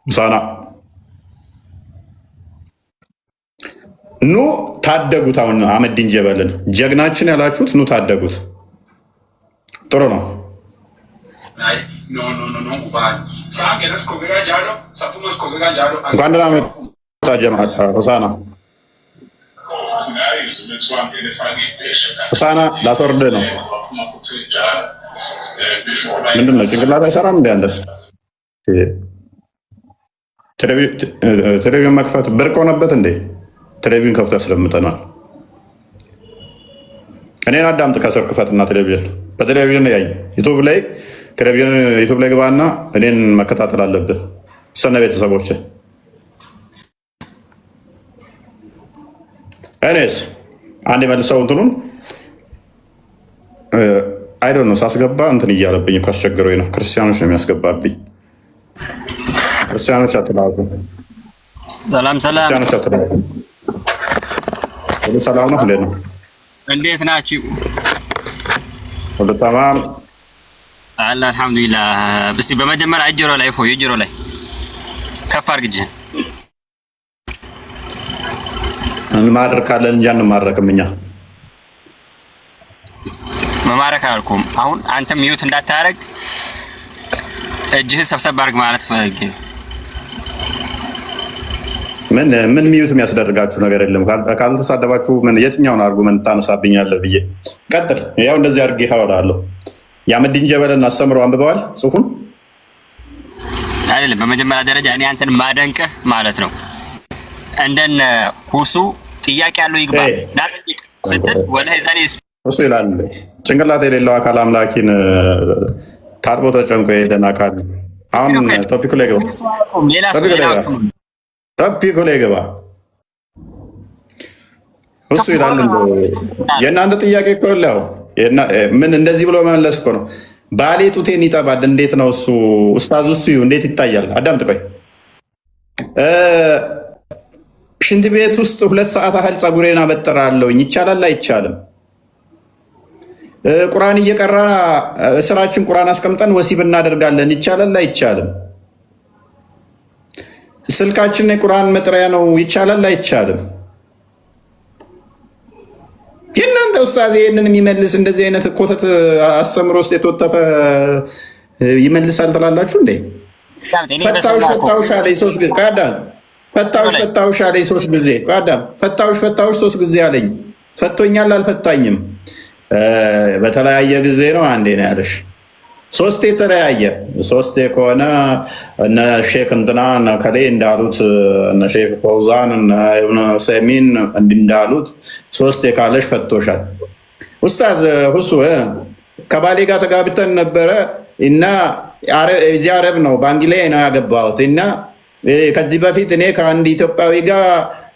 S1: ሆሳና ኑ ታደጉት። አሁን አህመዲን ጀበልን ጀግናችን ያላችሁት ኑ ታደጉት። ጥሩ ነው። እንኳን ደህና መጣ ጀማ ሆሳና። ሆሳና ላስወርድህ ነው። ምንድን ነው ጭንቅላት አይሰራም እንደ አንተ? ቴሌቪዥን መክፈት ብርቅ ሆነበት እንዴ? ቴሌቪዥን ከፍቶ ያስለምጠናል። እኔን አዳምጥ። ከስር ክፈትና ቴሌቪዥን በቴሌቪዥን ያይ ዩቱብ ላይ ዩቱብ ላይ ግባና እኔን መከታተል አለብህ። ሰነ ቤተሰቦች እኔስ አንድ መልሰው እንትኑን አይ ዶንት ኖ ሳስገባ እንትን እያለብኝ እኮ አስቸግሮኝ ነው። ክርስቲያኖች ነው የሚያስገባብኝ። ክርስቲያኖች አትላቁ።
S11: ሰላም
S1: ክርስቲያኖች አትላቁ። ሁሉ ሰላም ነው? እንዴት ነው?
S11: እንዴት ናችሁ?
S1: ሁሉ ተማም
S11: አላ አልሐምዱሊላህ። እስቲ በመጀመሪያ እጅሮ ላይ ፎይ እጅሮ ላይ ከፍ አድርግ እጅህን።
S1: እንማረካለን እንጂ አንማረክም እኛ።
S11: መማረክ አልኩም። አሁን አንተ ሚዩት እንዳታረግ እጅህን ሰብሰብ አድርግ ማለት ፈልጌ።
S1: ምን ሚዩት የሚያስደርጋችሁ ነገር የለም። ካልተሳደባችሁ ምን የትኛውን አርጉመንት ታነሳብኛለህ ብዬ ቀጥል። ያው እንደዚህ አድርጌ ታወራለሁ። የአህመዲን ጀበልን አስተምረው አንብበዋል ጽሁፉን
S11: አይደለም። በመጀመሪያ ደረጃ እኔ አንተን ማደንቅህ ማለት ነው እንደነ ሁሱ ጥያቄ ያለው ይግባ ናጥቅ ስትል ወላሂ ዛኔ
S1: እሱ ይላል ጭንቅላት የሌለው አካል አምላኪን ታጥቦ ተጨንቆ የሄደን አካል። አሁን ቶፒኩ ላይ ገባ። ቶፒኩ ላይ ገባ። እሱ ይላል የእናንተ ጥያቄ እኮ ያው ምን እንደዚህ ብሎ መመለስ እኮ ነው። ባሌ ጡቴን ይጠባል እንዴት ነው እሱ ኡስታዝ እሱ እንዴት ይታያል? አዳምጥ ቆይ። ሽንት ቤት ውስጥ 2 ሰዓት ያህል ፀጉሬን አበጥራለሁኝ ይቻላል አይቻልም? ቁርአን እየቀራ ስራችን ቁርአን አስቀምጠን ወሲብ እናደርጋለን ይቻላል አይቻልም? ስልካችን የቁርአን መጥሪያ ነው ይቻላል አይቻልም? የእናንተ ኡስታዝ ይህንን የሚመልስ እንደዚህ አይነት ኮተት አስተምሮ ውስጥ የተወተፈ ይመልሳል ትላላችሁ እንዴ? ፈታውሽ አለኝ 3 ጊዜ ቃዳም ፈታውሽ አለኝ 3 ጊዜ ቃዳም ፈታውሽ 3 ጊዜ አለኝ። ፈቶኛል አልፈታኝም? በተለያየ ጊዜ ነው አንዴ ነው ያለሽ? 3 የተለያየ 3 ከሆነ እነ ሼክ እንትና እነ ከሌ እንዳሉት እነ ሼክ ፈውዛን እነ ኢብኑ ሰሚን እንዳሉት 3 ካለሽ ፈቶሻል። ኡስታዝ ሁሱ ከባሌ ጋር ተጋብተን ነበረ እና እዚህ አረብ ነው ባንጊላ ነው ያገባሁት እና ከዚህ በፊት እኔ ከአንድ ኢትዮጵያዊ ጋር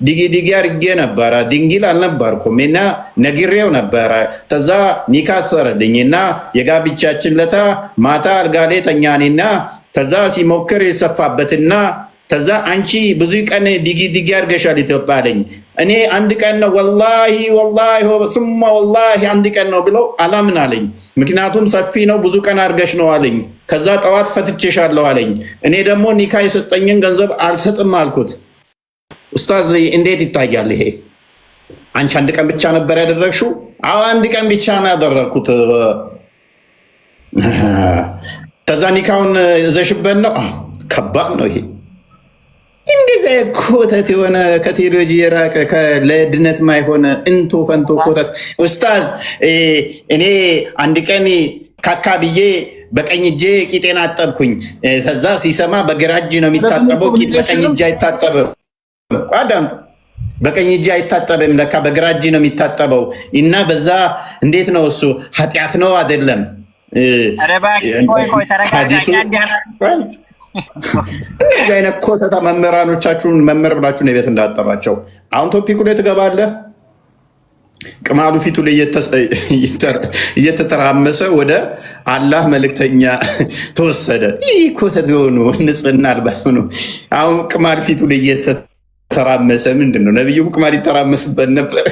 S1: ዲጊ አድርጌ ነበረ። ድንግል አልነበርኩም እና ነግሬው ነበረ። ተዛ ኒካ አሰረልኝ እና የጋብቻችን ለታ ማታ አልጋሌ ተኛኔና ተዛ ሲሞክር የሰፋበትና ተዛ አንቺ ብዙ ቀን ዲጊ አድርገሻል ኢትዮጵያ አለኝ። እኔ አንድ ቀን ነው ወላሂ ሱማ ወላሂ አንድ ቀን ነው ብለው አላምን አለኝ። ምክንያቱም ሰፊ ነው ብዙ ቀን አድርገሽ ነው አለኝ። ከዛ ጠዋት ፈትቼሻለሁ አለኝ። እኔ ደግሞ ኒካ የሰጠኝን ገንዘብ አልሰጥም አልኩት። ኡስታዝ እንዴት ይታያል ይሄ? አንቺ አንድ ቀን ብቻ ነበር ያደረግሽው? አዎ አንድ ቀን ብቻ ነው ያደረግኩት። ከዛ ኒካውን ዘሽበት ነው። ከባድ ነው ይሄ። እንደዚህ ኮተት የሆነ ከቴዎሎጂ የራቀ ለድነት ማይሆነ እንቶ ፈንቶ ኮተት። ኡስታዝ እኔ አንድ ቀን ካካ ብዬ በቀኝ እጄ ቂጤን አጠብኩኝ። ከዛ ሲሰማ በግራ እጅ ነው የሚታጠበው፣ ቂጥ በቀኝ እጅ አይታጠብም። አዳም በቀኝ እጅ አይታጠብም፣ ለካ በግራ እጅ ነው የሚታጠበው። እና በዛ እንዴት ነው እሱ ኃጢአት ነው አይደለም? እንደዚህ አይነት ኮተታ መምህራኖቻችሁን መምህር ብላችሁን የቤት እንዳጠሯቸው። አሁን ቶፒኩ ላይ ትገባለህ። ቅማሉ ፊቱ ላይ እየተተራመሰ ወደ አላህ መልእክተኛ ተወሰደ። ይህ ኮተት የሆኑ ንጽህና አልባ ሆኑ። አሁን ቅማል ፊቱ ላይ እየተተራመሰ ምንድን ነው? ነቢዩ ቅማል ይተራመስበት ነበር።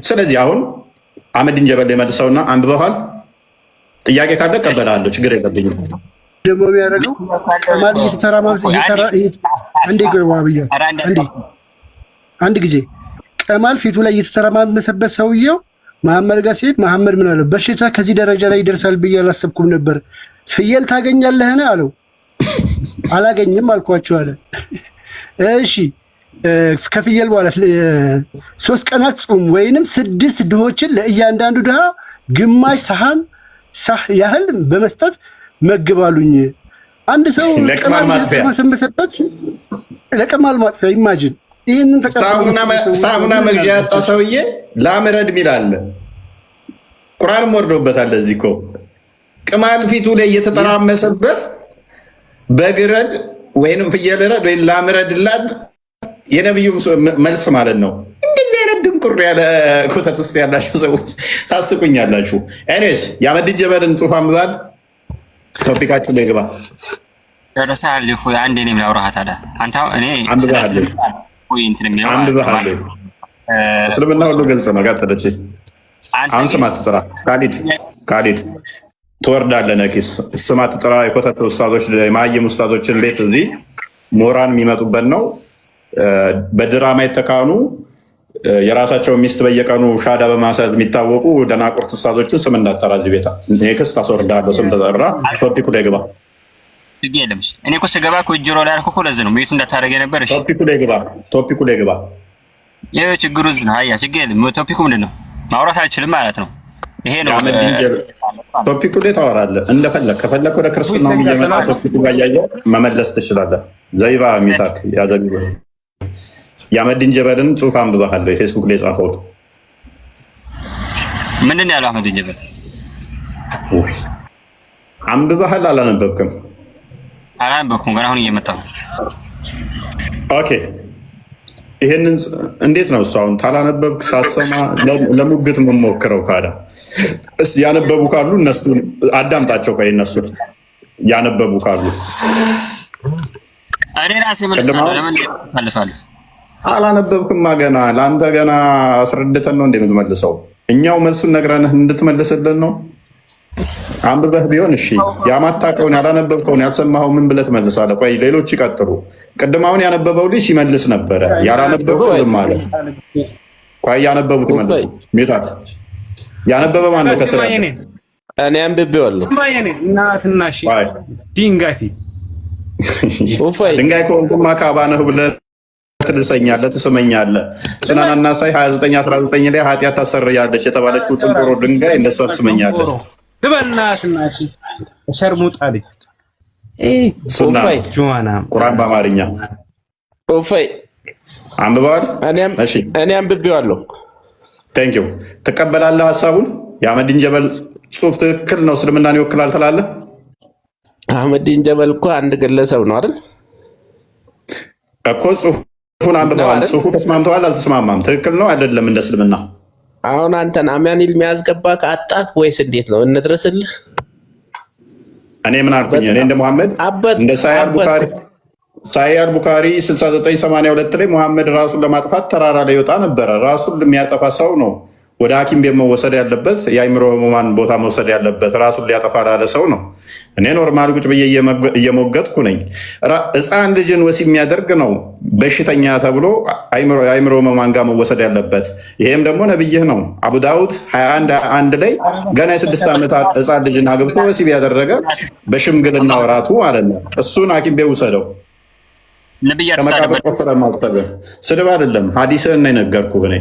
S1: ስለዚህ አሁን አህመዲን ጀበል የመልሰውና አንብበዋል። ጥያቄ ካለ እቀበላለሁ፣ ችግር የለብኝም።
S3: ደግሞ የሚያደርገው ቅማል እየተተራመሰ አንድ ጊዜ ቅማል ፊቱ ላይ እየተተረማመሰበት ሰውየው መሐመድ ጋር ሲሄድ መሐመድ ምን አለው? በሽታ ከዚህ ደረጃ ላይ ይደርሳል ብዬ አላሰብኩም ነበር። ፍየል ታገኛለህን አለው። አላገኝም አልኳቸው አለ። እሺ ከፍየል በኋላ 3 ቀናት ጾም ወይንም 6 ድሆችን ለእያንዳንዱ ድሃ ግማሽ ሰሃን ያህል በመስጠት መግባሉኝ። አንድ ሰው
S1: ለቅማል
S3: ማጥፊያ ኢማጂን ይህንን
S1: ሳሙና መግዣ ያጣ ሰውዬ ላምረድ ሚል አለ። ቁርአንም ወርዶበታል። እዚህ እኮ ቅማል ፊቱ ላይ እየተጠራመሰበት በግረድ ወይንም ፍየል ረድ ወይም ላምረድላት የነቢዩ መልስ ማለት ነው። እንደዚህ አይነት ኩርኩር ያለ ኮተት ውስጥ ያላችሁ ሰዎች ታስቁኛላችሁ። ኤኒዌይስ የአህመዲን ጀበልን ጽሑፍ አንብባል። ቶፒካችን ላይ ግባ።
S11: ደረሳል ይሁ አንዴ እኔም ላውራህ ታዲያ አንተ እኔ
S1: አንብባል። እስልምና ሁሉ ግልጽ ነው። ቀጥለች። አሁን ስማ ትጥራ ካሊድ ትወርዳለህ። ነኪስ ስማ ትጥራ። የኮተት ኡስታዞች የማየም ኡስታዞችን ቤት እዚህ ሞራን የሚመጡበት ነው። በድራማ የተካኑ የራሳቸው ሚስት በየቀኑ ሻዳ በማሳት የሚታወቁ ደናቁርት ኡስታዞችን ስም እንዳጠራ እዚህ ቤታ ክስ ታስወርዳለሁ። ስም ተጠራ። ቶፒኩ ላይ ግባ።
S11: እኔ እኮ ስገባ እኮ እጅሮ ላይ አልኩህ እኮ ለዚህ ነው ሚዩት እንዳታደርግ ነበር። እሺ
S1: ቶፒኩ ላይ ግባ።
S11: ይሄ ችግሩ እዚህ ነው። አያ ችግር የለም። ቶፒኩ ምንድን ነው? ማውራት አልችልም ማለት ነው። ይሄ ነው
S1: ቶፒኩ ላይ ታወራለህ እንደፈለግ። ከፈለግ ወደ ክርስትናው እየመጣ ቶፒኩ ጋር እያየህ መመለስ ትችላለህ። ዘይባ ሚታክ ያዘቢ የአህመዲን ጀበልን ጽሑፍ አንብበሃለሁ። የፌስቡክ ላይ ጻፈው
S11: ምንድን ነው ያለው? አህመዲን ጀበል
S1: አንብበሃል? አላነበብክም?
S11: አላነበብኩም፣ ገና አሁን እየመጣሁ።
S1: ኦኬ ይሄንን እንዴት ነው እሱ አሁን ታላነበብክ ሳሰማ ለሙግት የምሞክረው? ካዳ እስኪ ያነበቡ ካሉ እነሱ አዳምጣቸው። ቆይ እነሱ ያነበቡ ካሉ
S11: እኔ ራሴ መልሳለሁ። ለምን ታልፋለህ?
S1: አላነበብክማ ገና። ለአንተ ገና አስረድተን ነው እንደምትመልሰው። እኛው መልሱን ነግረንህ እንድትመልስልን ነው። አንብበህ ቢሆን እሺ። ያማታቀውን ያላነበብከውን ያልሰማኸው ምን ብለህ ትመልሳለህ? ቆይ ሌሎች ይቀጥሉ። ቅድም አሁን ያነበበው ልጅ ሲመልስ ነበረ። ያላነበበው ዝም አለ። ቆይ ያነበቡት መልሱ። ሜታክ ያነበበ ማን ነው? ከስራ
S12: እኔ አንብቤዋለሁ። እናትና እሺ ድንጋይ
S1: ድንጋይ ከሆንኩማ ካባ ነህ ብለህ ትልሰኛለህ፣ ትስመኛለህ። ሱናን አናሳይ 29:19 ላይ ኃጢአት ታሰርያለች የተባለችው ጥንቆሮ ድንጋይ እንደሷ ትስመኛለህ።
S12: ዝበናትና እሺ ሸርሙጣ ልጅ
S1: ሱና ቁርአን በአማርኛ
S12: ኦፋይ
S1: አንብበዋል?
S12: እሺ እኔ አንብቤዋለሁ።
S1: ቴንክ ዩ። ትቀበላለህ ሀሳቡን? የአህመዲን ጀበል ጽሑፍ ትክክል ነው፣ እስልምናን ይወክላል ትላለህ?
S12: አህመዲን ጀበል እኮ አንድ ግለሰብ ነው አይደል
S1: እኮ። ጽሑፉን አንብበዋል። ጽሑፉ ተስማምተዋል? አልተስማማም? ትክክል ነው አይደለም? እንደ እስልምና
S12: አሁን አንተን አማኒል የሚያስገባ ከአጣህ ወይስ እንዴት ነው? እንድረስልህ?
S1: እኔ ምን አልኩኝ? እኔ እንደ መሐመድ እንደ ሳሂህ አልቡኻሪ 69:82 ላይ መሐመድ ራሱን ለማጥፋት ተራራ ላይ ይወጣ ነበረ። ራሱን የሚያጠፋ ሰው ነው ወደ ሐኪም ቤት መወሰድ ያለበት፣ የአእምሮ ህሙማን ቦታ መውሰድ ያለበት ራሱን ሊያጠፋ ላለ ሰው ነው። እኔ ኖርማል ቁጭ ብዬ እየሞገጥኩ ነኝ። ሕፃን ልጅን ወሲብ የሚያደርግ ነው በሽተኛ ተብሎ የአእምሮ ህሙማን ጋር መወሰድ ያለበት። ይሄም ደግሞ ነብይህ ነው። አቡ ዳውድ 21:1 ላይ ገና የ6 ዓመት ሕፃን ልጅን አግብቶ ወሲብ ያደረገ በሽምግልና ወራቱ ማለት ነው። እሱን ሐኪም ቤት ውሰደው። ከመቃብር ቆፍረህ ማውጣት ስድብ አይደለም፣ ሐዲስህን ነው የነገርኩህ እኔ።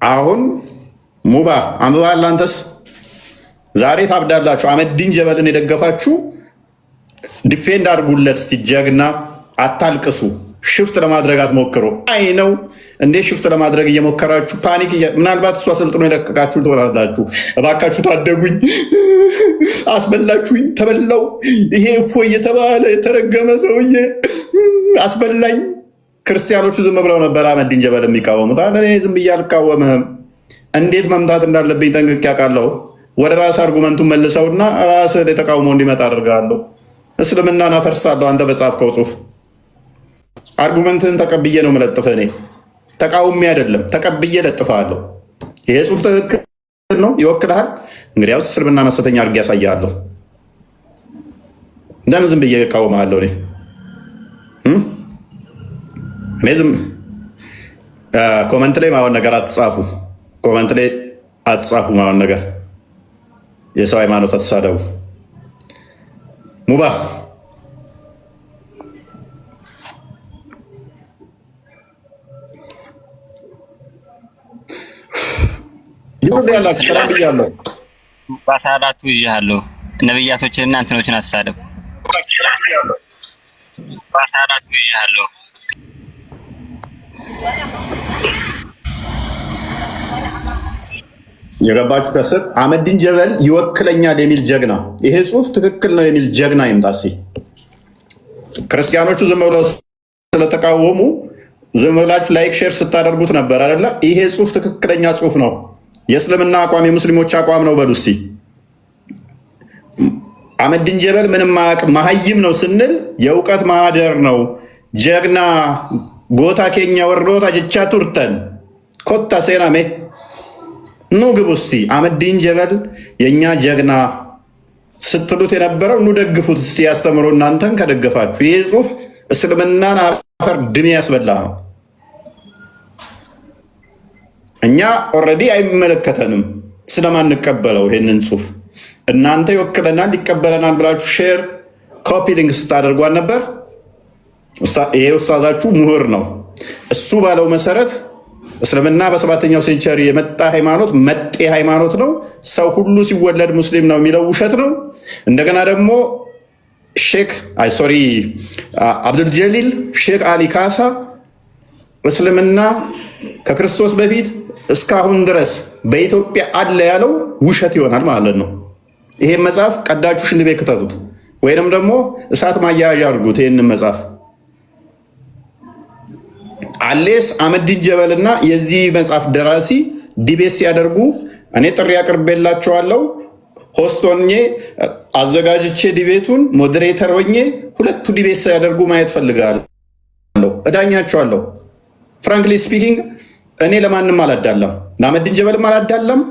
S1: አሁን ሙባ አንብበሃል? አንተስ ዛሬ ታብዳላችሁ። አህመዲን ጀበልን የደገፋችሁ ዲፌንድ አድርጉለት እስቲ። ጀግና አታልቅሱ። ሽፍት ለማድረግ አትሞክሩ። አይ ነው እንዴ ሽፍት ለማድረግ እየሞከራችሁ ፓኒክ ምናልባት እሱ አሰልጥኖ የለቀቃችሁ ትወራላችሁ። እባካችሁ ታደጉኝ፣ አስበላችሁኝ፣ ተበላው። ይሄ እፎ እየተባለ የተረገመ ሰውዬ አስበላኝ። ክርስቲያኖቹ ዝም ብለው ነበር አህመዲን ጀበል የሚቃወሙት። እኔ ዝም ብዬ አልቃወምህም። እንዴት መምታት እንዳለብኝ ጠንቅቄ አውቃለሁ። ወደ ራስ አርጉመንቱን መልሰውና ራስ ተቃውሞ እንዲመጣ አድርጋለሁ። እስልምናን አፈርሳለሁ። አንተ በጻፍከው ጽሑፍ አርጉመንትህን ተቀብዬ ነው የምለጥፍህ። እኔ ተቃውሜ አይደለም ተቀብዬ ለጥፍሃለሁ። ይሄ ጽሑፍ ትክክል ነው፣ ይወክልሃል። እንግዲያውስ እስልምናን ሐሰተኛ አድርጌ ያሳያለሁ። እንደምን ዝም ብዬ እቃወምሃለሁ? እኔ ዝም ኮመንት ላይ ማሆን ነገር አትጻፉ። ኮመንት ላይ አትጻፉ ማሆን ነገር። የሰው ሃይማኖት አትሳደቡ። ሙባ ያላያለሁ
S11: ባሳዳቱ ይዣለሁ። ነብያቶችንና እንትኖችን አትሳደቡ። ባሳዳቱ ይዣለሁ።
S1: የገባችሁ ከስር አህመዲን ጀበል ይወክለኛል የሚል ጀግና፣ ይሄ ጽሑፍ ትክክል ነው የሚል ጀግና ይምጣ። ክርስቲያኖቹ ዝም ብለው ስለተቃወሙ ዝም ብላችሁ ላይክ ሼር ስታደርጉት ነበር አይደለ? ይሄ ጽሁፍ ትክክለኛ ጽሁፍ ነው። የእስልምና አቋም የሙስሊሞች አቋም ነው በሉ እስቲ። አህመዲን ጀበል ምንም አያውቅም መሀይም ነው ስንል የእውቀት ማህደር ነው ጀግና ጎታ ኬኛ ወርዶታ ጀቻ ቱርተን ኮታ ሴናሜ ኑ ግቡ እስቲ። አህመዲን ጀበል የእኛ ጀግና ስትሉት የነበረው ኑ ደግፉት እስቲ ያስተምሮ። እናንተን ከደገፋችሁ ይህ ጽሁፍ እስልምናን አፈር ድሜ ያስበላ ነው። እኛ ኦልሬዲ አይመለከተንም ስለማንቀበለው ይሄንን ጽሁፍ። እናንተ ይወክለናል ይቀበለናል ብላችሁ ሼር ኮፒ ሊንክ ስታደርጓል ነበር። ይሄ ኡስታዛችሁ ምሁር ነው። እሱ ባለው መሰረት እስልምና በ7ኛው ሴንቸሪ የመጣ ሃይማኖት መጤ ሃይማኖት ነው። ሰው ሁሉ ሲወለድ ሙስሊም ነው የሚለው ውሸት ነው። እንደገና ደግሞ አብዱልጀሊል ሼክ አሊ ካሳ እስልምና ከክርስቶስ በፊት እስካሁን ድረስ በኢትዮጵያ አለ ያለው ውሸት ይሆናል ማለት ነው። ይሄን መጽሐፍ ቀዳችሁ ሽንት ቤት ክተቱት፣ ወይንም ደግሞ እሳት ማያያዣ አድርጉት። ይህንን መጽሐፍ አሌስ አህመዲን ጀበልና የዚህ መጽሐፍ ደራሲ ዲቤት ሲያደርጉ እኔ ጥሪ አቅርቤላቸዋለሁ። ሆስት ሆኜ አዘጋጅቼ ዲቤቱን ሞዴሬተር ሆኜ ሁለቱ ዲቤት ሲያደርጉ ማየት ፈልጋለሁ። እዳኛቸዋለሁ። ፍራንክሊ ስፒኪንግ እኔ ለማንም አላዳለም፣ ለአህመዲን ጀበልም አላዳለም፣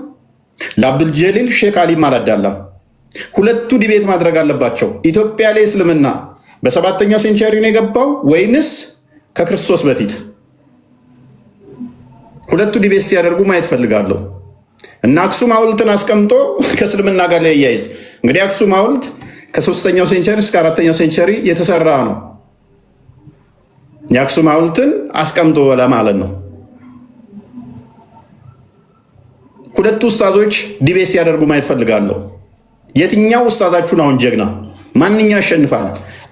S1: ለአብዱልጀሊል ሼክ አሊም አላዳለም። ሁለቱ ዲቤት ማድረግ አለባቸው። ኢትዮጵያ ላይ እስልምና በ7ኛው ሴንቸሪ ነው የገባው ወይንስ ከክርስቶስ በፊት? ሁለቱ ዲቤት ሲያደርጉ ማየት ፈልጋለሁ። እና አክሱም ሐውልትን አስቀምጦ ከእስልምና ጋር ላይ ያያይዝ። እንግዲህ አክሱም ሐውልት ከ3ኛው ሴንቸሪ እስከ 4ኛው ሴንቸሪ የተሰራ ነው። የአክሱም ሐውልትን አስቀምጦ ለማለት ነው። ሁለቱ ኡስታዞች ዲቤት ሲያደርጉ ማየት ፈልጋለሁ። የትኛው ኡስታዛችሁን አሁን ጀግና? ማንኛው ያሸንፋል?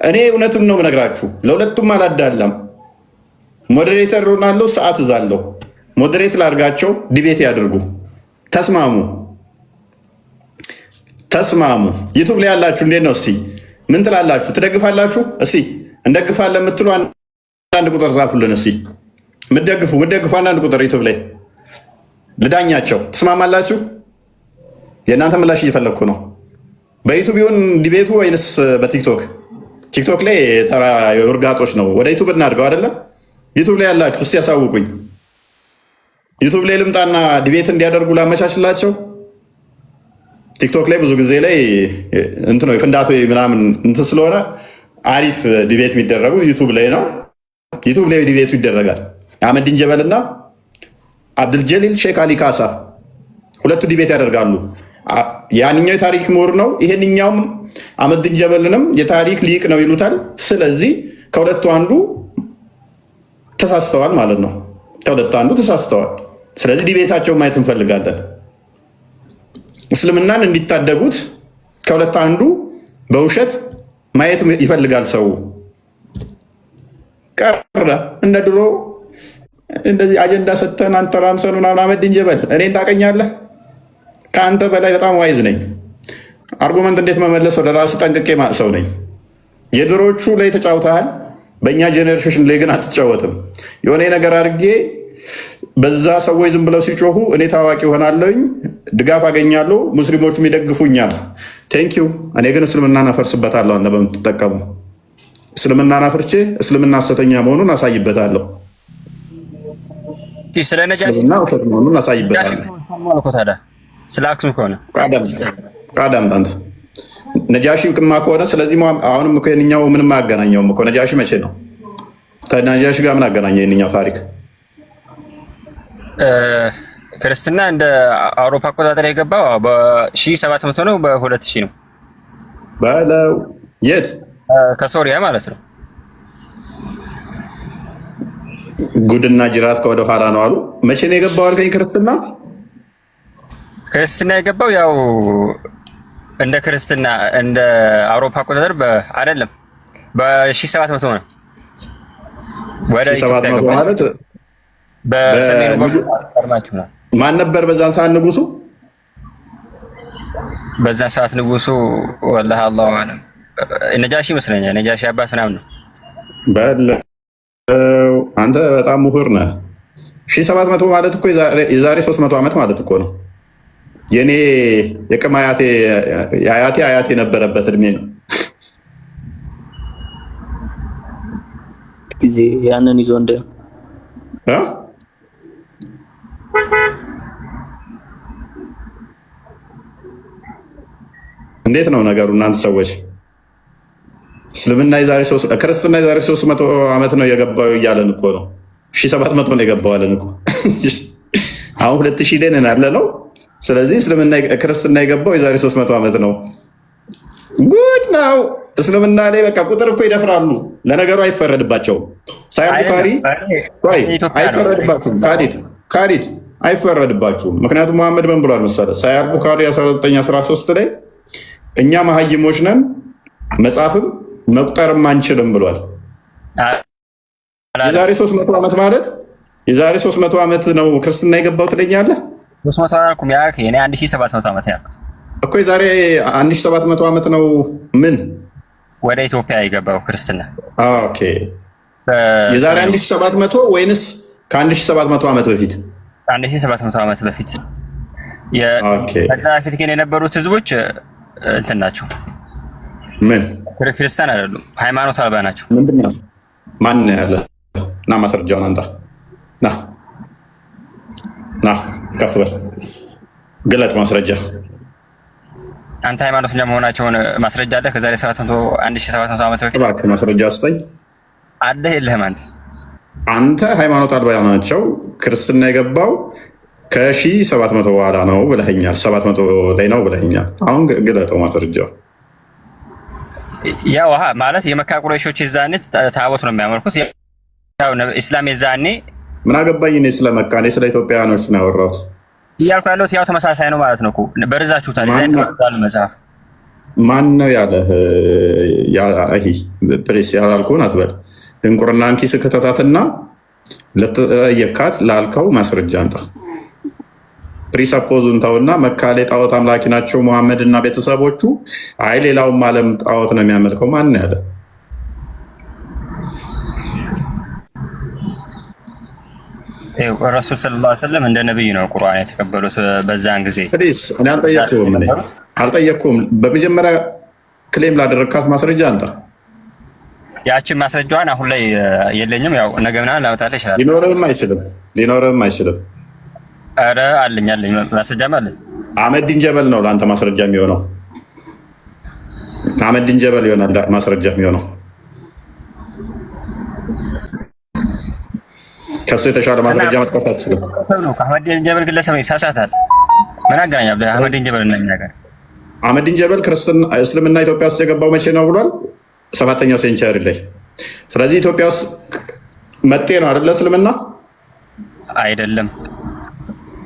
S1: እኔ እውነቱን ነው የምነግራችሁ። ለሁለቱም አላዳላም። ሞዴሬተር ሆናለሁ፣ ሰዓት እዛለሁ። ሞዴሬት ላድርጋቸው፣ ዲቤት ያድርጉ። ተስማሙ። ዩቱብ ላይ ያላችሁ እንዴት ነው? እስቲ ምን ትላላችሁ? ትደግፋላችሁ? እስቲ እንደግፋለን የምትሉ አንዳንድ ቁጥር ጻፉልን። እስቲ ምደግፉ አንዳንድ ቁጥር ዩቱብ ላይ ልዳኛቸው። ትስማማላችሁ? የእናንተ ምላሽ እየፈለግኩ ነው። በዩቱብ ይሁን ዲቤቱ ወይንስ በቲክቶክ? ቲክቶክ ላይ ተራ ውርጋጦች ነው። ወደ ዩቱብ እናድርገው አይደለም? ዩቱብ ላይ ያላችሁ እስቲ ያሳውቁኝ። ዩቱብ ላይ ልምጣና ዲቤት እንዲያደርጉ ላመቻችላቸው። ቲክቶክ ላይ ብዙ ጊዜ ላይ እንትን ነው የፍንዳቶ ምናምን እንትን ስለሆነ አሪፍ ዲቤት የሚደረጉ ዩቱብ ላይ ነው። ዩቱብ ላይ ዲቤቱ ይደረጋል። አህመዲን ጀበልና አብዱልጀሊል ሼክ አሊ ካሳ ሁለቱ ዲቤት ያደርጋሉ። ያንኛው የታሪክ ምሁር ነው፣ ይሄንኛውም አህመዲን ጀበልንም የታሪክ ሊቅ ነው ይሉታል። ስለዚህ ከሁለቱ አንዱ ተሳስተዋል ማለት ነው። ከሁለቱ አንዱ ተሳስተዋል። ስለዚህ ዲቤታቸውን ማየት እንፈልጋለን። እስልምናን እንዲታደጉት ከሁለት አንዱ በውሸት ማየት ይፈልጋል ሰው። ቀረ እንደ ድሮ እንደዚህ አጀንዳ ሰተን አንተ ራምሰን ምናምን አህመዲን ጀበል እኔን ታውቀኛለህ? ከአንተ በላይ በጣም ዋይዝ ነኝ። አርጉመንት እንዴት መመለስ ወደ ራስ ጠንቅቄ ሰው ነኝ። የድሮቹ ላይ ተጫውተሃል፣ በእኛ ጄኔሬሽን ላይ ግን አትጫወትም። የሆነ ነገር አድርጌ በዛ ሰዎች ዝም ብለው ሲጮሁ እኔ ታዋቂ ሆናለሁኝ፣ ድጋፍ አገኛለሁ፣ ሙስሊሞቹም ይደግፉኛል። ቴንኪዩ። እኔ ግን እስልምናን አፈርስበታለሁ። አንተ በምትጠቀሙ እስልምናን አፍርቼ እስልምና ሐሰተኛ መሆኑን አሳይበታለሁ።
S11: ስለ ነጃሺ
S1: መሆኑን አሳይበታለሁ።
S11: ስለ አክሱም ከሆነ
S1: ቃዳም አንተ ነጃሺ ቅማ ከሆነ ስለዚህ አሁንም እኮ የእኛው ምንም አያገናኘውም እኮ። ነጃሺ መቼ ነው? ከነጃሺ ጋር ምን አገናኘው የእኛው ታሪክ?
S11: ክርስትና እንደ አውሮፓ አቆጣጠር የገባው በ1700 ነው፣ በ2000 ነው
S1: በለው። የት?
S11: ከሶሪያ ማለት ነው።
S1: ጉድና ጅራት ከወደ ኋላ ነው አሉ። መቼ ነው የገባው አልከኝ?
S11: ክርስትና የገባው ያው እንደ ክርስትና እንደ አውሮፓ አቆጣጠር አይደለም፣ በ1700 ነው። ወደ 1700 ማለት በሰሜኑ በኩል አስቀርማችሁ ነው።
S1: ማን ነበር በዛን ሰዓት ንጉሱ?
S11: በዛን ሰዓት ንጉሱ ወላሂ አላሁ አለም ነጃሺ ይመስለኛል። ነጃሺ አባት ምናምን ነው።
S1: አንተ በጣም ምሁር ነህ። 1700 ማለት እኮ የዛሬ 300 ዓመት ማለት እኮ ነው። የኔ የቅም አያቴ አያቴ የነበረበት እድሜ ነው።
S4: ጊዜ ያንን ይዞ እንደ
S1: እንዴት ነው ነገሩ? እናንተ ሰዎች እስልምና ክርስትና የዛሬ 300 ዓመት ነው የገባው እያለን እኮ ነው። 1700 ነው የገባው አለን እኮ። አሁን 2000 ላይ ነን ያለ ነው። ስለዚህ ክርስትና የገባው የዛሬ 300 ዓመት ነው። ጉድ ነው። እስልምና ላይ በቃ ቁጥር እኮ ይደፍራሉ። ለነገሩ አይፈረድባቸውም። ሳይድ ቡኻሪ አይፈረድባችሁም። ካዲድ አይፈረድባችሁም። ምክንያቱም መሐመድ ምን ብሏል መሰለህ? ሳይድ ቡኻሪ 1913 ላይ እኛ መሀይሞች ነን መጻፍም መቁጠርም አንችልም ብሏል። የዛሬ 300 ዓመት ማለት የዛሬ 300 ዓመት ነው ክርስትና የገባው ትለኛለህ?
S11: 300 አልኩም ያ እኔ 1700 ዓመት ያልኩት
S1: እኮ የዛሬ 1700 ዓመት ነው። ምን
S11: ወደ ኢትዮጵያ የገባው ክርስትና?
S1: ኦኬ የዛሬ 1700 ወይንስ ከ1700 ዓመት በፊት?
S11: 1700 ዓመት በፊት። ከዛ በፊት ግን የነበሩት ህዝቦች እንትን ናቸው።
S1: ምን
S11: ክርስቲያን አይደሉም፣ ሃይማኖት አልባ ናቸው።
S1: ምንድነው? ማን ያለ እና ማስረጃውን አንተ ና ከፍ በል ግለጥ ማስረጃ።
S11: አንተ ሃይማኖተኛ መሆናቸውን ማስረጃ አለ? ከዛሬ 1700 ዓመት በፊት
S1: እባክህ ማስረጃ ስጠኝ።
S11: አለ የለህም?
S1: አንተ ሃይማኖት አልባ ናቸው ክርስትና የገባው ከ1700 በኋላ ነው ብለኸኛል። 700 ላይ ነው ብለኸኛል። አሁን ግለጠው ማስረጃው።
S11: ያው ማለት የመካ ቁረይሾች የዛኔ ታቦት ነው የሚያመልኩት። ያው እስላም የዛኔ
S1: ምን አገባኝ እኔ ስለ መካ፣ እኔ ስለ ኢትዮጵያውያኖች ነው ያወራሁት
S11: እያልኩ ያለሁት። ያው ተመሳሳይ ነው ማለት ነው እኮ በርዛችሁታል። መጽሐፍ
S1: ማን ነው ያለህ? ፕሬስ ያላልኩህን አትበል። ድንቁርናን ኪስ ከተታትና ለተየካት ላልከው ማስረጃ አንጣ። ፕሪሰፖዙን ተውና መካ ላይ ጣዖት አምላኪ ናቸው መሐመድ እና ቤተሰቦቹ። አይ ሌላውም ዓለም ጣዖት ነው የሚያመልከው። ማን ያለ?
S11: ረሱል ሰለላሁ ዐለይሂ ወሰለም እንደ ነብይ ነው ቁርአን የተቀበሉት በዛን ጊዜ።
S1: እኔ አልጠየቅኩም። በመጀመሪያ ክሌም ላደረግካት ማስረጃ አንጣ።
S11: ያችን ማስረጃዋን አሁን ላይ የለኝም። ያው ነገ ምናምን ላመጣልህ ይችላል።
S1: ሊኖርህም አይችልም።
S11: ኧረ አለኝ ማስረጃም አለኝ።
S1: አህመዲን ጀበል ነው ለአንተ ማስረጃ የሚሆነው። አህመዲን ጀበል ይሆናል ማስረጃ የሚሆነው። ከሱ የተሻለ ማስረጃ መጥቀስ አትችልም።
S11: አህመዲን ጀበል ግለሰብ ይሳሳታል። ምን አገናኛል አህመዲን ጀበል እና እኛ ጋር?
S1: አህመዲን ጀበል እስልምና ኢትዮጵያ ውስጥ የገባው መቼ ነው ብሏል? 7ኛው ሴንቸሪ ላይ። ስለዚህ ኢትዮጵያ ውስጥ መጤ ነው አይደለ? እስልምና አይደለም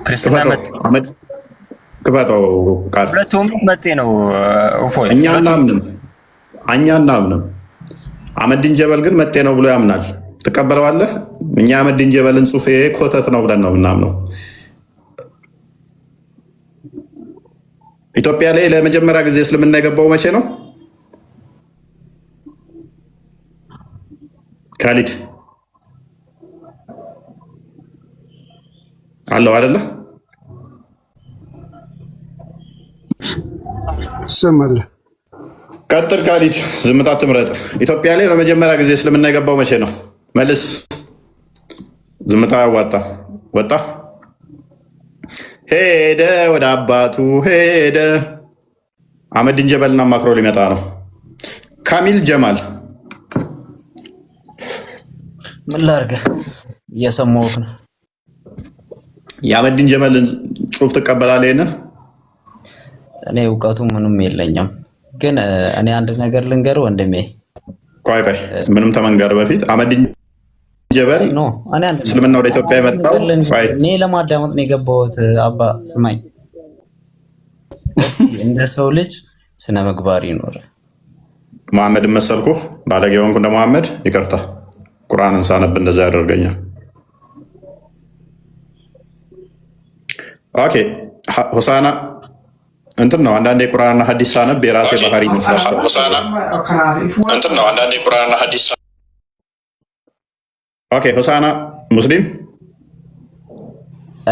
S1: ክርስትና መጤ። ክፈተው ቃል
S11: ሁለቱም መጤ ነው።
S1: እኛ አናምንም። አህመዲን ጀበል ግን መጤ ነው ብሎ ያምናል። ትቀበለዋለህ? እኛ አህመዲን ጀበልን ጽሁፍ ኮተት ነው ብለን ነው ምናምነው። ኢትዮጵያ ላይ ለመጀመሪያ ጊዜ እስልምና የገባው መቼ ነው? ካሊድ አለው አይደለ?
S3: ሰማለ።
S1: ቀጥል ካሊድ፣ ዝምታ ትምረጥ። ኢትዮጵያ ላይ ለመጀመሪያ ጊዜ እስልምና የገባው መቼ ነው? መልስ። ዝምታ ያዋጣ። ወጣ ሄደ፣ ወደ አባቱ ሄደ። አህመዲን ጀበልና ማክሮ ሊመጣ ነው። ካሚል ጀማል
S13: ምን ላድርግ? እየሰማሁህ ነው።
S1: የአህመዲን ጀበልን ጽሁፍ ትቀበላለህ? ይሄንን
S13: እኔ እውቀቱ ምንም የለኝም፣ ግን እኔ አንድ ነገር ልንገር ወንድሜ።
S1: ቆይ ምንም ተመንገር በፊት አህመዲን ጀበል እስልምና ወደ ኢትዮጵያ የመጣው
S13: እኔ ለማዳመጥ ነው የገባሁት። አባ ስማኝ እስኪ፣ እንደ ሰው ልጅ ስነ ምግባር ይኖር።
S1: መሐመድን መሰልኩህ? ባለጌ ሆንኩ እንደ መሐመድ? ይቅርታ፣ ቁርአንን ሳነብ እንደዛ ያደርገኛል። ኦኬ ሆሳና እንትን ነው። አንዳንዴ ቁርአንና ሐዲስ ሳነብ የራሴ ባህሪ ይመስላል። ኦኬ ሆሳና ሙስሊም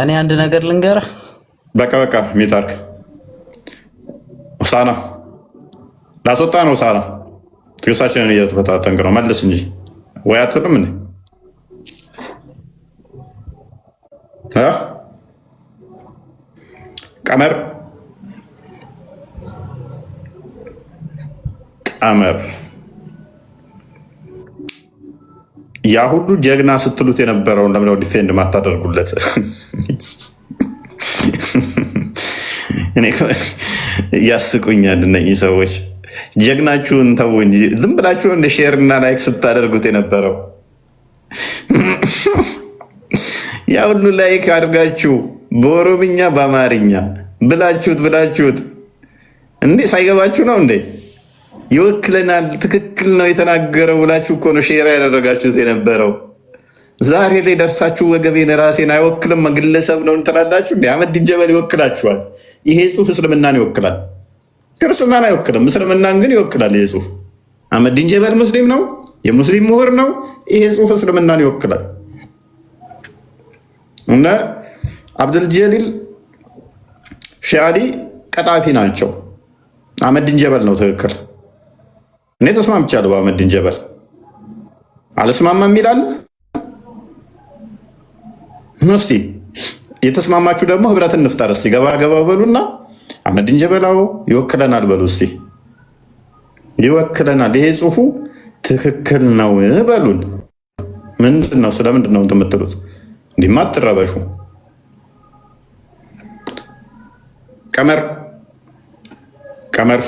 S13: እኔ አንድ ነገር ልንገርህ።
S1: በቃ ሚታርክ ሆሳና ላስወጣ ነው። ሆሳና ትግስታችንን እየተፈታተንክ ነው። መልስ እንጂ ወይ አትልም እንዴ? ቀመር ያ ሁሉ ጀግና ስትሉት የነበረውን ለምነው ዲፌንድ ማታደርጉለት? ያስቁኛል እነዚህ ሰዎች። ጀግናችሁን ተው እንጂ ዝም ብላችሁ እንደ ሼር እና ላይክ ስታደርጉት የነበረው ያ ሁሉ ላይክ አድርጋችሁ በኦሮምኛ በአማርኛ ብላችሁት እንዴ ሳይገባችሁ ነው እንዴ? ይወክለናል፣ ትክክል ነው የተናገረው ብላችሁ እኮ ነው ሼር ያደረጋችሁት የነበረው። ዛሬ ላይ ደርሳችሁ ወገቤን ራሴን አይወክልም ግለሰብ ነው እንትላላችሁ። አህመዲን ጀበል ይወክላችኋል። ይሄ ጽሁፍ እስልምናን ይወክላል፣ ክርስትናን አይወክልም። እስልምናን ግን ይወክላል። ይሄ ጽሁፍ አህመዲን ጀበል ሙስሊም ነው፣ የሙስሊም ምሁር ነው። ይሄ ጽሁፍ እስልምናን ይወክላል። እና አብዱልጀሊል ሺዓሊ ቀጣፊ ናቸው። አህመዲን ጀበል ነው ትክክል። እኔ ተስማምቻለሁ በአህመዲን ጀበል። አልስማማም ይላል። እስቲ የተስማማችሁ ደግሞ ህብረት እንፍጠር። እስቲ ገባ በሉና አህመዲን ጀበላው ይወክለናል በሉ። እስቲ ይወክለናል፣ ይሄ ጽሁፉ ትክክል ነው በሉን። ምንድን ነው ስለምንድን ነው የምትሉት? እንዲህማ አትረበሹ። ቀመር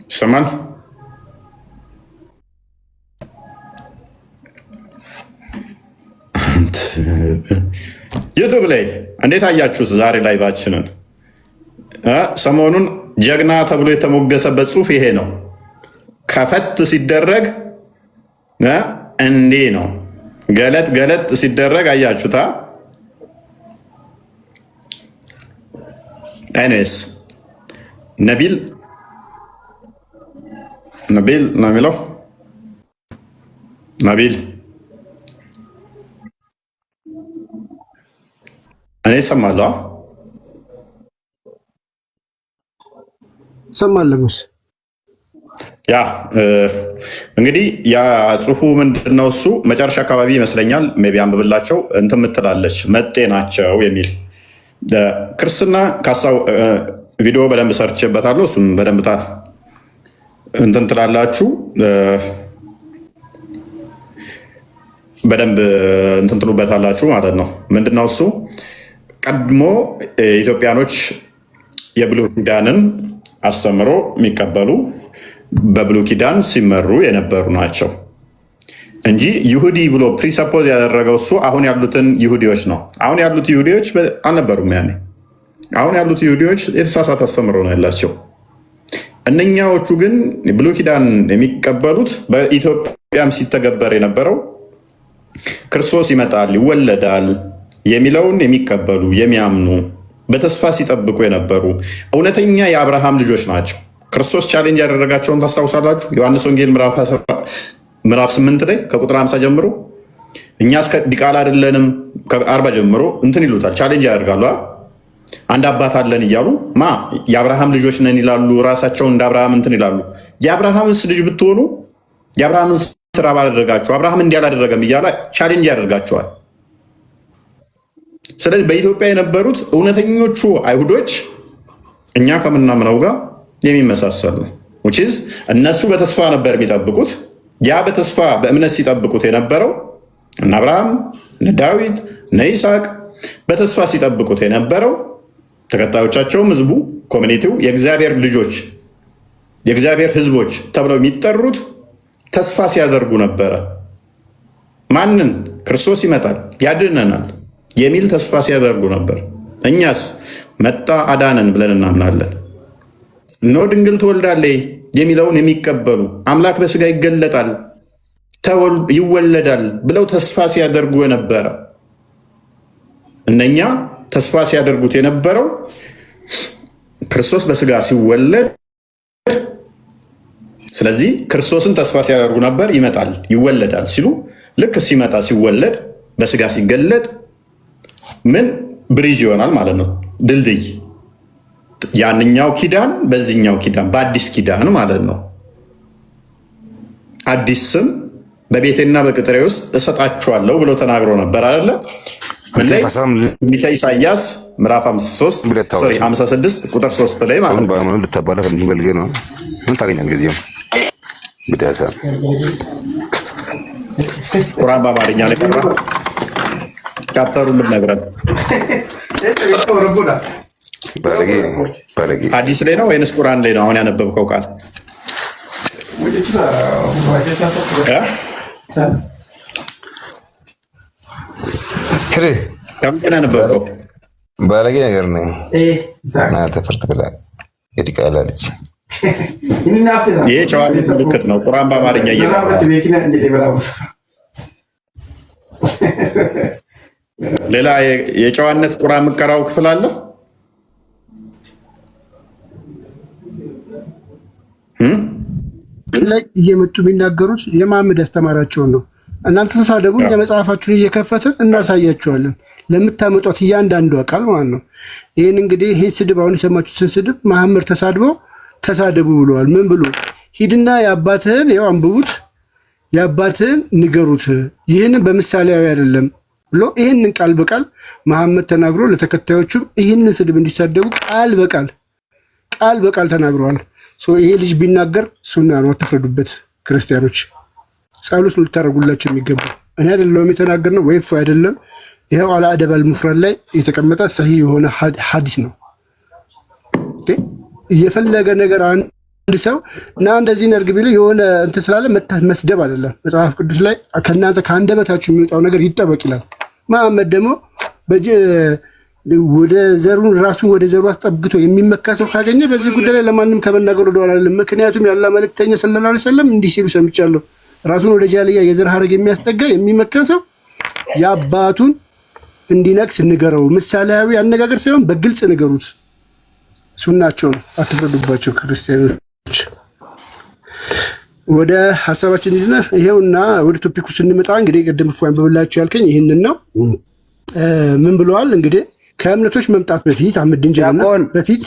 S1: ይሰማል? ዩቱብ ላይ እንዴት አያችሁት? ዛሬ ላይቫችንን ሰሞኑን ጀግና ተብሎ የተሞገሰበት ጽሁፍ ይሄ ነው። ከፈት ሲደረግ እንዴ ነው ገለጥ ሲደረግ አያችሁታ። ኤኒዌይስ ነቢል ነው የሚለው። ነቢል እኔ እሰማለሁ።
S3: ሰማለሁ።
S1: ያ እንግዲህ ያ ጽሁፉ ምንድነው? እሱ መጨረሻ አካባቢ ይመስለኛል ሜይ ቢ አንብብላቸው እንትን ምትላለች መጤ ናቸው የሚል ክርስትና ቪዲዮ በደንብ ሰርችበታለሁ። እሱም በደንብ እንትን ትላላችሁ፣ በደንብ እንትን ትሉበታላችሁ ማለት ነው። ምንድነው እሱ? ቀድሞ ኢትዮጵያኖች የብሉይ ኪዳንን አስተምሮ የሚቀበሉ በብሉይ ኪዳን ሲመሩ የነበሩ ናቸው እንጂ ይሁዲ ብሎ ፕሪሰፖዝ ያደረገው እሱ አሁን ያሉትን ይሁዲዎች ነው። አሁን ያሉት ይሁዲዎች አልነበሩም ያኔ። አሁን ያሉት ይሁዲዎች የተሳሳተ አስተምሮ ነው ያላቸው። እነኛዎቹ ግን ብሉይ ኪዳን የሚቀበሉት በኢትዮጵያም ሲተገበር የነበረው ክርስቶስ ይመጣል ይወለዳል የሚለውን የሚቀበሉ የሚያምኑ በተስፋ ሲጠብቁ የነበሩ እውነተኛ የአብርሃም ልጆች ናቸው። ክርስቶስ ቻሌንጅ ያደረጋቸውን ታስታውሳላችሁ? ዮሐንስ ወንጌል ምዕራፍ 8 ላይ ከቁጥር 50 ጀምሮ እኛ እስከ ዲቃላ አይደለንም ከ40 ጀምሮ እንትን ይሉታል፣ ቻሌንጅ ያደርጋሉ። አንድ አባት አለን እያሉ የአብርሃም ልጆች ነን ይላሉ። ራሳቸውን እንደ አብርሃም እንትን ይላሉ። የአብርሃምስ ልጅ ብትሆኑ የአብርሃምን ስራ ባላደረጋችሁ አብርሃም እንዲህ አላደረገም እያለ ቻሌንጅ ያደርጋቸዋል። ስለዚህ በኢትዮጵያ የነበሩት እውነተኞቹ አይሁዶች እኛ ከምናምነው ጋር የሚመሳሰሉ እነሱ በተስፋ ነበር የሚጠብቁት። ያ በተስፋ በእምነት ሲጠብቁት የነበረው እነ አብርሃም፣ እነ ዳዊት፣ እነ ይስሐቅ በተስፋ ሲጠብቁት የነበረው ተከታዮቻቸውም ህዝቡ፣ ኮሚኒቲው የእግዚአብሔር ልጆች የእግዚአብሔር ህዝቦች ተብለው የሚጠሩት ተስፋ ሲያደርጉ ነበረ። ማንን? ክርስቶስ ይመጣል ያድነናል የሚል ተስፋ ሲያደርጉ ነበር። እኛስ መጣ አዳነን ብለን እናምናለን። እነሆ ድንግል ትወልዳለች የሚለውን የሚቀበሉ አምላክ በስጋ ይገለጣል ይወለዳል ብለው ተስፋ ሲያደርጉ የነበረ እነኛ ተስፋ ሲያደርጉት የነበረው ክርስቶስ በስጋ ሲወለድ ስለዚህ ክርስቶስን ተስፋ ሲያደርጉ ነበር። ይመጣል ይወለዳል ሲሉ ልክ ሲመጣ ሲወለድ በስጋ ሲገለጥ ምን ብሪጅ ይሆናል ማለት ነው፣ ድልድይ። ያንኛው ኪዳን በዚህኛው ኪዳን በአዲስ ኪዳን ማለት ነው። አዲስ ስም በቤቴና በቅጥሬ ውስጥ እሰጣችኋለሁ ብሎ ተናግሮ ነበር አይደለ? ትንቢተ ኢሳይያስ ምዕራፍ 56 ቁጥር 3 ላይ ማለት ነው።
S14: ልታባላ ከሚፈልገ ነው ምን ታገኛል? ጊዜው ግዴታ
S1: ቁርአን በአማርኛ ላይ ቀራ ቻፕተሩን ልነግረን። አዲስ ላይ ነው ወይንስ ቁርአን ላይ ነው አሁን ያነበብከው ቃል? ከምንድን ነው ያነበብከው?
S14: ባለጌ ነገር ነው ና ተፈርት ብላ የዲቃላ ልጅ
S1: ይሄ ጨዋነት ምልክት ነው። ቁርአን በአማርኛ እየቀራ ሌላ የጨዋነት ቁርአን የምትቀራው ክፍል አለ?
S3: ላይ እየመጡ የሚናገሩት የመሐመድ ያስተማራቸውን ነው። እናንተ ተሳደቡ፣ እኛ መጽሐፋችሁን እየከፈትን እናሳያቸዋለን ለምታመጧት እያንዳንዷ ቃል ማለት ነው። ይህን እንግዲህ ይህን ስድብ አሁን የሰማችሁትን ስድብ መሐመድ ተሳድበው ተሳደቡ ብለዋል። ምን ብሎ ሂድና የአባትህን ያው አንብቡት፣ የአባትህን ንገሩት፣ ይህንን በምሳሌያዊ አይደለም ብሎ ይህንን ቃል በቃል መሐመድ ተናግሮ ለተከታዮቹም ይህንን ስድብ እንዲሳደቡ ቃል በቃል ተናግረዋል። ይሄ ልጅ ቢናገር ሱና ነው፣ አትፍረዱበት ክርስቲያኖች። ጸሎት ነው ልታደርጉላቸው የሚገባ። እኔ አይደለሁም የተናገርነው ወይ አይደለም። ይሄው አላ አደብ አልሙፍረድ ላይ የተቀመጠ ሰሂህ የሆነ ሐዲስ ነው። እየፈለገ ነገር አንድ ሰው እና እንደዚህ ነርግ ቢል የሆነ እንትን ስላለ መስደብ አይደለም። መጽሐፍ ቅዱስ ላይ ከእናንተ ከአንደበታችሁ የሚወጣው ነገር ይጠበቅ ይላል። መሐመድ ደግሞ ወደ ዘሩን ራሱን ወደ ዘሩ አስጠብቶ የሚመካ ሰው ካገኘ በዚህ ጉዳይ ላይ ለማንም ከመናገር ወደኋላ አይደለም። ምክንያቱም ያላ መልእክተኛ ሰለላሁ ዐለይሂ ወሰለም እንዲህ ሲሉ ሰምቻለሁ። ራሱን ወደ ጃልያ የዘር ሐረግ የሚያስጠጋ የሚመካ ሰው የአባቱን እንዲነቅስ ንገረው። ምሳሌያዊ አነጋገር ሳይሆን በግልጽ ንገሩት። ሱናቸው ነው፣ አትፍረዱባቸው ክርስቲያኖች። ወደ ሀሳባችን ሄድና ይሄውና ወደ ቶፒኩ ስንመጣ እንግዲህ ቅድም እፎይ አንብብላችሁ ያልከኝ ይህንን ነው። ምን ብለዋል እንግዲህ ከእምነቶች መምጣት በፊት አህመዲን ጀበና በፊት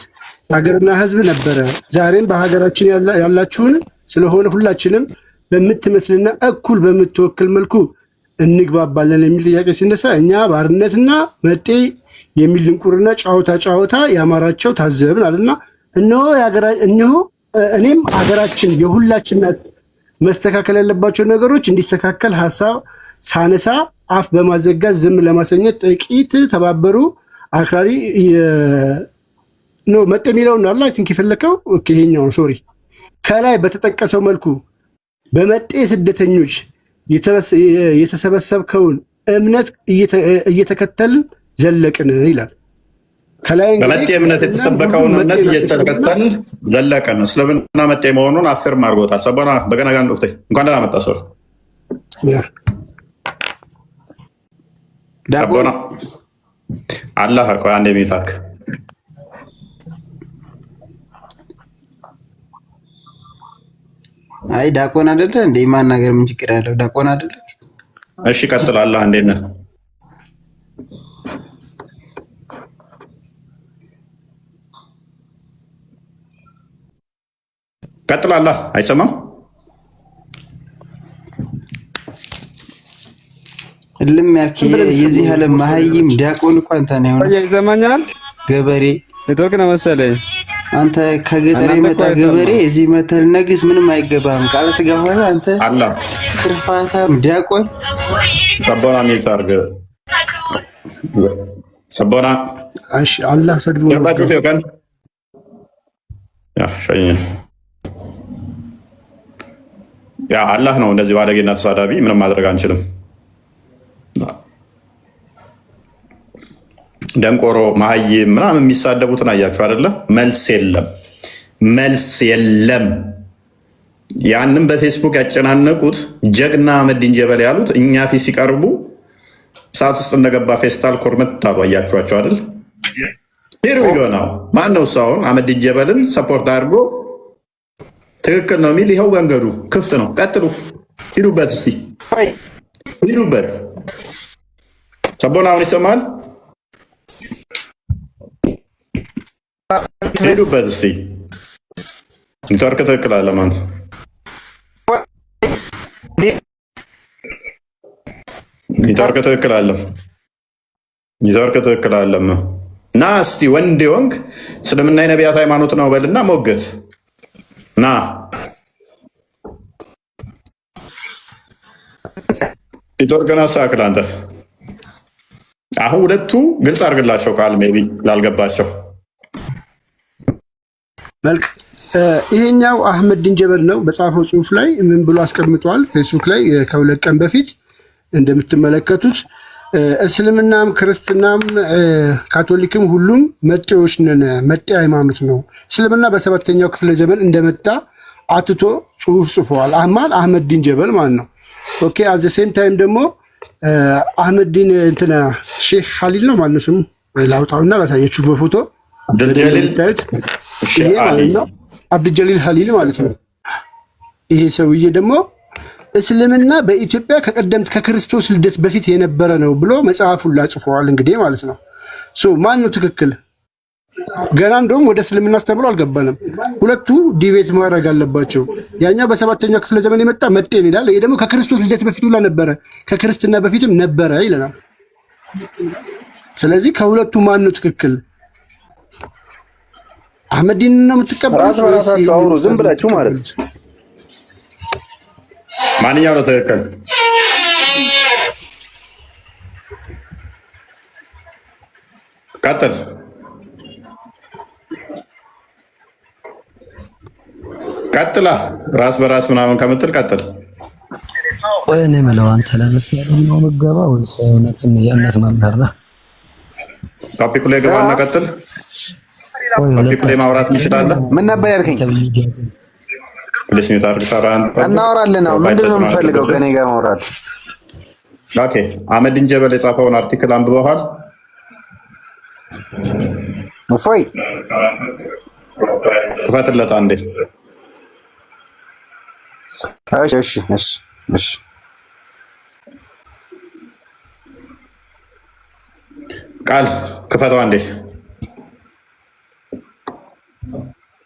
S3: ሀገርና ሕዝብ ነበረ። ዛሬም በሀገራችን ያላችሁን ስለሆነ ሁላችንም በምትመስልና እኩል በምትወክል መልኩ እንግባባለን የሚል ጥያቄ ሲነሳ እኛ ባርነትና መጤ የሚል ድንቁርና ጫወታ ያማራቸው ታዘብን አለና እነሆ እኔም ሀገራችን የሁላችን መስተካከል ያለባቸው ነገሮች እንዲስተካከል ሀሳብ ሳነሳ አፍ በማዘጋት ዝም ለማሰኘት ጥቂት ተባበሩ። አክራሪ ነው መጤ የሚለውን አላ አይ ቲንክ የፈለከው ይሄኛው ነው። ሶሪ ከላይ በተጠቀሰው መልኩ በመጤ ስደተኞች የተሰበሰብከውን እምነት እየተከተልን ዘለቅን ይላል። ከላይ
S1: በመጤ እምነት የተሰበከውን እምነት እየተከተልን ዘለቅን። እስልምና መጤ መሆኑን አፍርም አድርጎታል። ሰቦና በገና ጋር እንደፍተኝ እንኳን ደህና መጣ። ሶሪ ሰቦና አላህ ቆይ አንዴ ሚታክ
S15: አይ ዳቆን አይደለ እንዴ? ማናገር ምን ችግር አለው? ዳቆን አይደለ?
S1: እሺ ቀጥል። አላህ እንዴት ነህ? ቀጥል። አላህ አይሰማም?
S15: እልም ያልክ የዚህ ዓለም መሀይም ዲያቆን እኮ አንተ ነህ።
S16: ይሰማኛል?
S15: ገበሬ
S16: ኔትወርክ ነው መሰለኝ።
S15: አንተ ከገጠር የመጣ ገበሬ እዚህ መተል ነግስ ምንም አይገባም። ቃል ስጋ ሆነ አንተ
S1: አላህ
S15: ክርፋታም ዲያቆን
S1: ሰቦና ሚታርገ ሰቦና
S3: እሺ አላህ ሰድቦ
S1: ያባችሁ ሲወቀን ያ ሸኝ ያ አላህ ነው እንደዚህ ባለጌና ተሳዳቢ ምንም ማድረግ አንችልም። ደንቆሮ መሀይም ምናምን የሚሳደቡትን አያችሁ አይደለ? መልስ የለም። ያንን በፌስቡክ ያጨናነቁት ጀግና አህመዲን ጀበል ያሉት እኛ ፊት ሲቀርቡ ሰዓት ውስጥ እንደገባ ፌስታል ኮርመት አሉ። አያችኋቸው አይደል? ሄሩ ይገናው ማን ነው? ሰውን አህመዲን ጀበልን ሰፖርት አድርጎ ትክክል ነው የሚል ይኸው መንገዱ ክፍት ነው። ቀጥሉ፣ ሂዱበት፣ እስቲ ሂዱበት። ሰቦና አሁን ይሰማል? ሂዱበት እስቲ። ኔትወርክ ትክክል አለ ማለት ኔትወርክ ትክክል አለ። ኔትወርክ ትክክል አለም። ና እስቲ ወንድ ወንክ እስልምና የነቢያት ሃይማኖት ነው በልና ሞገት ና። ኔትወርክን አስተካክል አንተ። አሁን ሁለቱ ግልጽ አድርግላቸው ቃል ሜይ ቢ ላልገባቸው።
S3: መልክ ይሄኛው አህመዲን ጀበል ነው። በጻፈው ጽሁፍ ላይ ምን ብሎ አስቀምጧል? ፌስቡክ ላይ ከሁለት ቀን በፊት እንደምትመለከቱት እስልምናም ክርስትናም ካቶሊክም ሁሉም መጤዎች ነን፣ መጤ ሃይማኖት ነው። እስልምና በሰባተኛው ክፍለ ዘመን እንደመጣ አትቶ ጽሁፍ ጽፏል። አህመዲን ጀበል ማለት ነው። ኦኬ አዘ ሴም ታይም ደግሞ አህመዲን እንትና ሼክ ኻሊል ነው ማለት ነው ስሙ። ላውጣውና ላሳየችሁ በፎቶ ታዩት። ይሄ ማለት ነው አብዱልጀሊል ኻሊል ማለት ነው። ይሄ ሰውዬ ደግሞ እስልምና በኢትዮጵያ ከቀደምት ከክርስቶስ ልደት በፊት የነበረ ነው ብሎ መጽሐፉን ላጽፈዋል። እንግዲህ ማለት ነው ማን ነው ትክክል? ገና እንደውም ወደ እስልምና አስተምሮ አልገባንም። ሁለቱ ዲቤት ማድረግ አለባቸው። ያኛው በሰባተኛው ክፍለ ዘመን የመጣ መጤን ይላል። ይሄ ደግሞ ከክርስቶስ ልደት በፊት ሁላ ነበረ፣ ከክርስትና በፊትም ነበረ ይለናል። ስለዚህ ከሁለቱ ማን ነው ትክክል? አህመዲን ነው የምትቀበሉት?
S8: ራስ በራሳችሁ አውሩ፣ ዝም ብላችሁ ማለት ነው።
S1: ማንኛው ነው ትክክል? ቀጥል። ቀጥላ ራስ በራስ ምናምን ከምትል ቀጥል።
S17: ቆይ እኔ የምለው አንተ ለምሳሌ ነው ምገባ ወይስ እውነትም የእምነት መምህር ነህ?
S1: ቶፒኩ ላይ ገባና ቀጥል። ቶፒኩ ላይ ማውራት እንችላለን።
S15: ምን ነበር ያልከኝ?
S1: ፕሊስ ኒው ታርግ ሰራን
S15: እናወራለን። ነው ምንድነው የምፈልገው ከኔ ጋር ማውራት?
S1: ኦኬ አህመዲን ጀበል የጻፈውን አርቲክል አንብበዋል?
S15: እፎይ
S1: ክፈትለት አንዴ።
S15: እሺ
S1: ቃል ክፈተው አንዴ።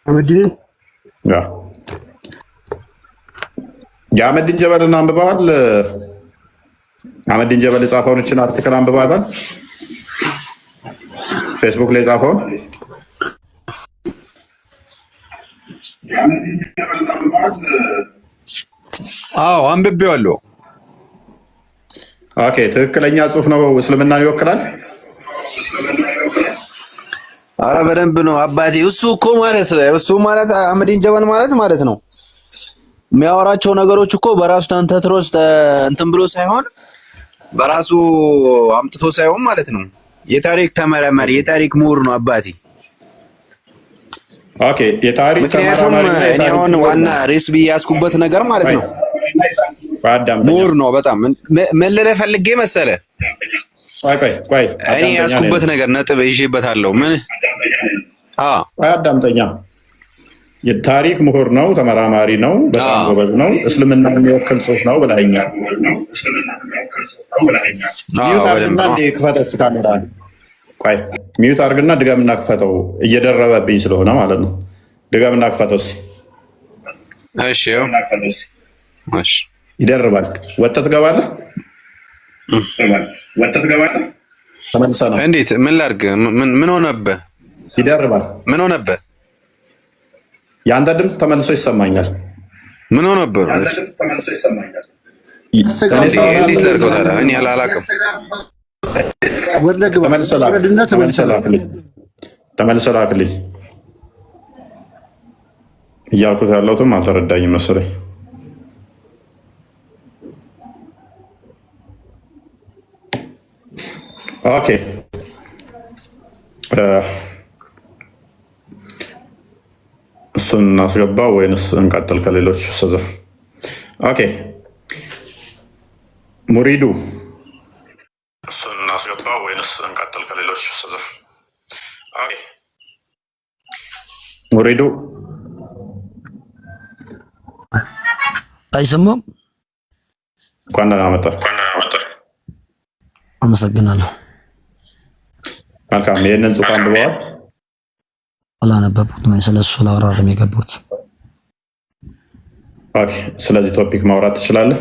S3: አህመዲን
S1: የአህመዲን ጀበልን አንብበዋል? አህመዲን ጀበል የጻፈውን እችን አርቲክል አንብበዋል? ፌስቡክ ላይ የጻፈውን
S16: አዎ አንብቤዋለሁ።
S1: ኦኬ ትክክለኛ ጽሁፍ ነው? እስልምናን ይወክላል?
S15: አረ በደንብ ነው አባቴ። እሱ ማለት አህመዲን ጀበል ማለት ነው የሚያወራቸው ነገሮች እኮ በራሱ ተንተትሮስ እንትን ብሎ ሳይሆን በራሱ አምጥቶ ሳይሆን ማለት ነው የታሪክ ተመራማሪ የታሪክ ምሁር ነው አባቴ።
S1: ኦኬ የታሪክ
S15: ተመራማሪ ነው። እኔ አሁን ዋና ሬስ ብዬ ያስኩበት ነገር ማለት ነው ምሁር ነው በጣም። ምን ልልህ ፈልጌ መሰለህ?
S1: ቆይ
S15: እኔ ያስኩበት ነገር ነጥብ ይዤበታለሁ። ምን
S1: አዳምጠኛ። የታሪክ ምሁር ነው፣ ተመራማሪ ነው፣ በጣም ጎበዝ ነው። እስልምና የሚወክል ጽሁፍ ነው ብለኸኛል። ሚዩት አድርግና ክፈተው እስኪ ካሜራ። ቆይ ሚዩት አድርግና ድገምና ክፈተው፣ እየደረበብኝ ስለሆነ ማለት ነው። ድገምና ክፈተው እስኪ። እሺ ይደርባል። ወጥተህ ትገባለህ። ተመልሰህ ነው።
S16: እንዴት? ምን ላድርግ? ምን ሆነብህ?
S1: ይደርባል።
S16: ምን ሆነብህ?
S1: የአንተ ድምፅ ተመልሶ ይሰማኛል።
S16: ምን ሆነብህ? እንዴት ላድርገው ታዲያ? እኔ አላውቅም።
S1: ተመልሰህ ላክልኝ እያልኩት ያለሁትም አልተረዳኝም መሰለኝ። ኦኬ እሱን እናስገባ ወይንስ እንቀጥል ከሌሎች? ኦኬ ሙሪዱ እሱን እናስገባ ወይንስ እንቀጥል ከሌሎች? ኦኬ ሙሪዱ
S17: አይሰማም?
S1: እንኳን ደህና መጣህ።
S17: አመሰግናለሁ።
S1: መልካም። ይህንን ጽሑፍ አንብበዋል?
S17: አላነበብኩትም። ስለሱ ላወራርም የገባሁት።
S1: ኦኬ። ስለዚህ ቶፒክ ማውራት ትችላለህ?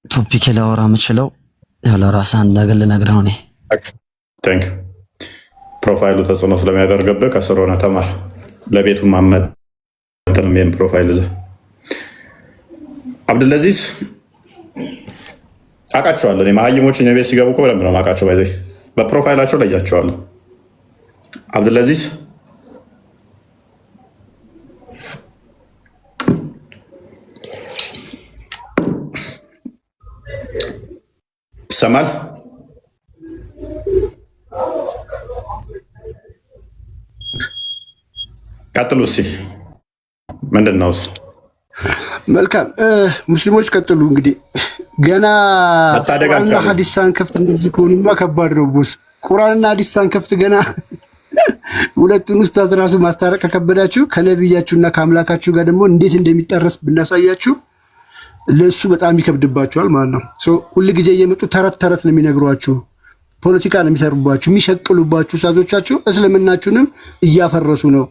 S17: ቶፒክ ላወራ የምችለው ያለ ራስህ አንድ ነገር ልነግርህ ነው።
S1: ቴንክ ፕሮፋይሉ ተጽዕኖ ስለሚያደርግብህ ከስር ሆነህ ተማር። ለቤቱ ማመጥንም ይህን ፕሮፋይል ይዘህ አብዱልአዚዝ አውቃቸዋለሁ። እኔ መሀይሞች እኔ ቤት ሲገቡ እኮ በደንብ ነው የማውቃቸው። ባይዘይ በፕሮፋይላቸው ለያቸዋለሁ። አብዱልአዚዝ ይሰማል? ቀጥሉ እስኪ። ምንድን ነው እሱ?
S3: መልካም ሙስሊሞች ቀጥሉ። እንግዲህ ገና ቁርአንና ሐዲስ ሳንከፍት እንደዚህ ከሆኑማ ከባድ ነው ቦስ። ቁርአንና ሐዲስ ሳንከፍት ገና ሁለቱን ኡስታዝ ራሱ ማስታረቅ ከከበዳችሁ ከነብያችሁና ከአምላካችሁ ጋር ደግሞ እንዴት እንደሚጠረስ ብናሳያችሁ ለሱ በጣም ይከብድባችኋል ማለት ነው። ሁል ጊዜ እየመጡ ተረት ተረት ነው የሚነግሯችሁ፣ ፖለቲካ ነው የሚሰሩባችሁ፣ የሚሸቅሉባችሁ ኡስታዞቻችሁ እስልምናችሁንም እያፈረሱ ነው።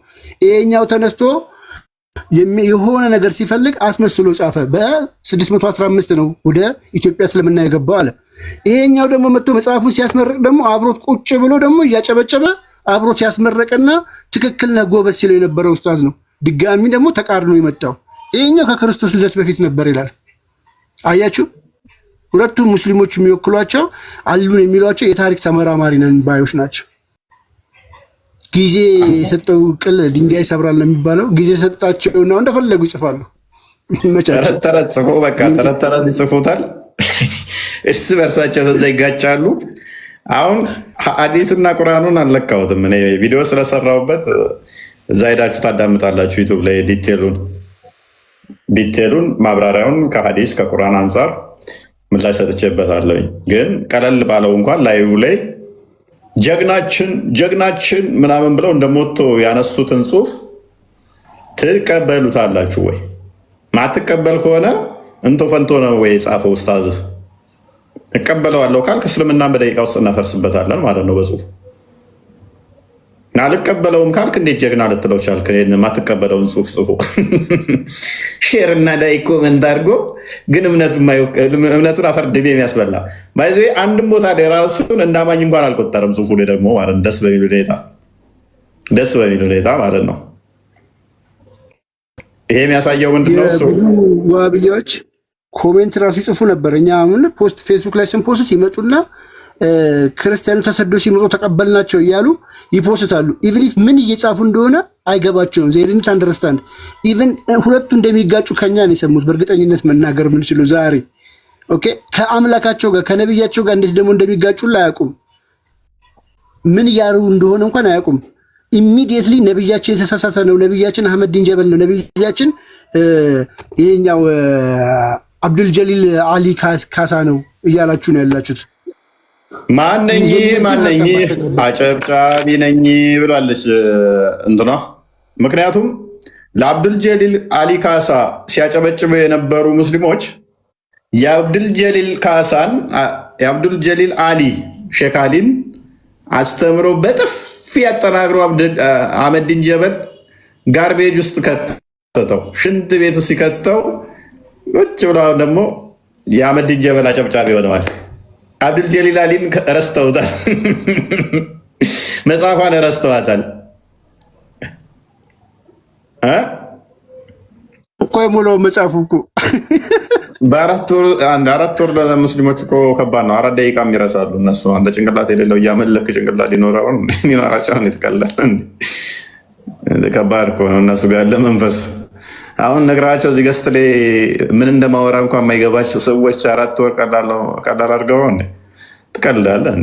S3: ይሄኛው ተነስቶ የሆነ ነገር ሲፈልግ አስመስሎ ጻፈ። በ615 ነው ወደ ኢትዮጵያ እስልምና የገባው አለ። ይሄኛው ደግሞ መጥቶ መጽሐፉን ሲያስመርቅ ደግሞ አብሮት ቁጭ ብሎ ደግሞ እያጨበጨበ አብሮት ያስመረቀና ትክክል ነህ ጎበዝ ሲለው የነበረው ኡስታዝ ነው። ድጋሚ ደግሞ ተቃርኖ የመጣው ይሄኛው ከክርስቶስ ልደት በፊት ነበር ይላል። አያችሁ፣ ሁለቱም ሙስሊሞች የሚወክሏቸው አሉን የሚሏቸው የታሪክ ተመራማሪ ነን ባዮች ናቸው። ጊዜ የሰጠው ቅል ድንጋይ ይሰብራል ነው የሚባለው። ጊዜ ሰጣቸውና እንደፈለጉ ይጽፋሉ።
S1: ተረት ጽፎ በቃ ተረት ይጽፉታል። እርስ በርሳቸው ተዛ ይጋጫሉ። አሁን ሐዲስና ቁርአኑን አልለካሁትም እኔ ቪዲዮ ስለሰራሁበት እዛ ሄዳችሁ ታዳምጣላችሁ ዩቲዩብ ላይ ዲቴሉን ማብራሪያውን ከሐዲስ ከቁርአን አንጻር ምላሽ ሰጥቼበታለሁ። ግን ቀለል ባለው እንኳን ላይቭ ላይ ጀግናችን ምናምን ብለው እንደሞቶ ያነሱትን ጽሑፍ ትቀበሉታላችሁ ወይ? ማትቀበል ከሆነ እንቶ ፈንቶ ነው ወይ የጻፈው ኡስታዝ? እቀበለዋለሁ ካልክ እስልምናን በደቂቃ ውስጥ እናፈርስበታለን ማለት ነው በጽሑፍ። አልቀበለውም ካልክ እንዴት ጀግና ልትለው ቻልክ? የማትቀበለውን ጽሑፍ ጽፎ ሼር እና ላይ ኮመንት አድርጎ ግን እምነቱን አፈርድቤ የሚያስበላ ባይዞ አንድም ቦታ ላይ ራሱን እንዳማኝ እንኳን አልቆጠረም ጽሑፉ ላይ ደግሞ ማለት ነው። ደስ በሚል ሁኔታ ማለት ነው። ይሄ የሚያሳየው ምንድነው?
S3: ዋብያዎች ኮሜንት ራሱ ይጽፉ ነበር። እኛ ምን ፖስት ፌስቡክ ላይ ስንፖስት ይመጡና ክርስቲያኑ ተሰዶ ሲመጡ ተቀበልናቸው እያሉ ይፖስታሉ። ኢቭን ኢፍ ምን እየጻፉ እንደሆነ አይገባቸውም። ዜድንት አንደርስታንድ ኢቭን ሁለቱ እንደሚጋጩ ከኛ ነው የሰሙት። በእርግጠኝነት መናገር የምንችለው ዛሬ ኦኬ፣ ከአምላካቸው ጋር ከነብያቸው ጋር እንዴት ደግሞ እንደሚጋጩ አያውቁም። ምን እያሉ እንደሆነ እንኳን አያውቁም። ኢሚዲየትሊ ነብያችን የተሳሳተ ነው፣ ነብያችን አህመድ ዲን ጀበል ነው፣ ነብያችን ይሄኛው አብዱል ጀሊል አሊ ካሳ ነው እያላችሁ ነው ያላችሁት።
S1: ማነኝ አጨብጫቢ ነኝ ብላለች እንትኗ። ምክንያቱም ለአብዱል ጀሊል አሊ ካሳ ሲያጨበጭበ የነበሩ ሙስሊሞች የአብዱል ጀሊል አሊ ሼክ አሊን አስተምሮ በጥፊ ያጠናግሮ አህመዲን ጀበል ጋርቤጅ ውስጥ ከተተው፣ ሽንት ቤቱ ሲከተው ቁጭ ብላ ደግሞ የአህመዲን ጀበል አጨብጫቢ ሆነዋል። አብዱል ጀሊል አሊን ረስተውታል። መጽሐፏን ረስተዋታል
S3: እኮ የሙሉ መጽሐፉ እኮ
S1: በአራት ወር ለሙስሊሞች እኮ ከባድ ነው። 4 ደቂቃም ይረሳሉ እነሱ። አንተ ጭንቅላት የሌለው እያመለክ ጭንቅላት ሊኖራቸውን ይትቀላል። ከባድ እኮ ነው እነሱ ጋር ያለ መንፈስ። አሁን ነግራቸው እዚህ ገስት ላይ ምን እንደማወራ እንኳን የማይገባቸው ሰዎች 4 ወር ቀላል አድርገው ትቀልዳለህ።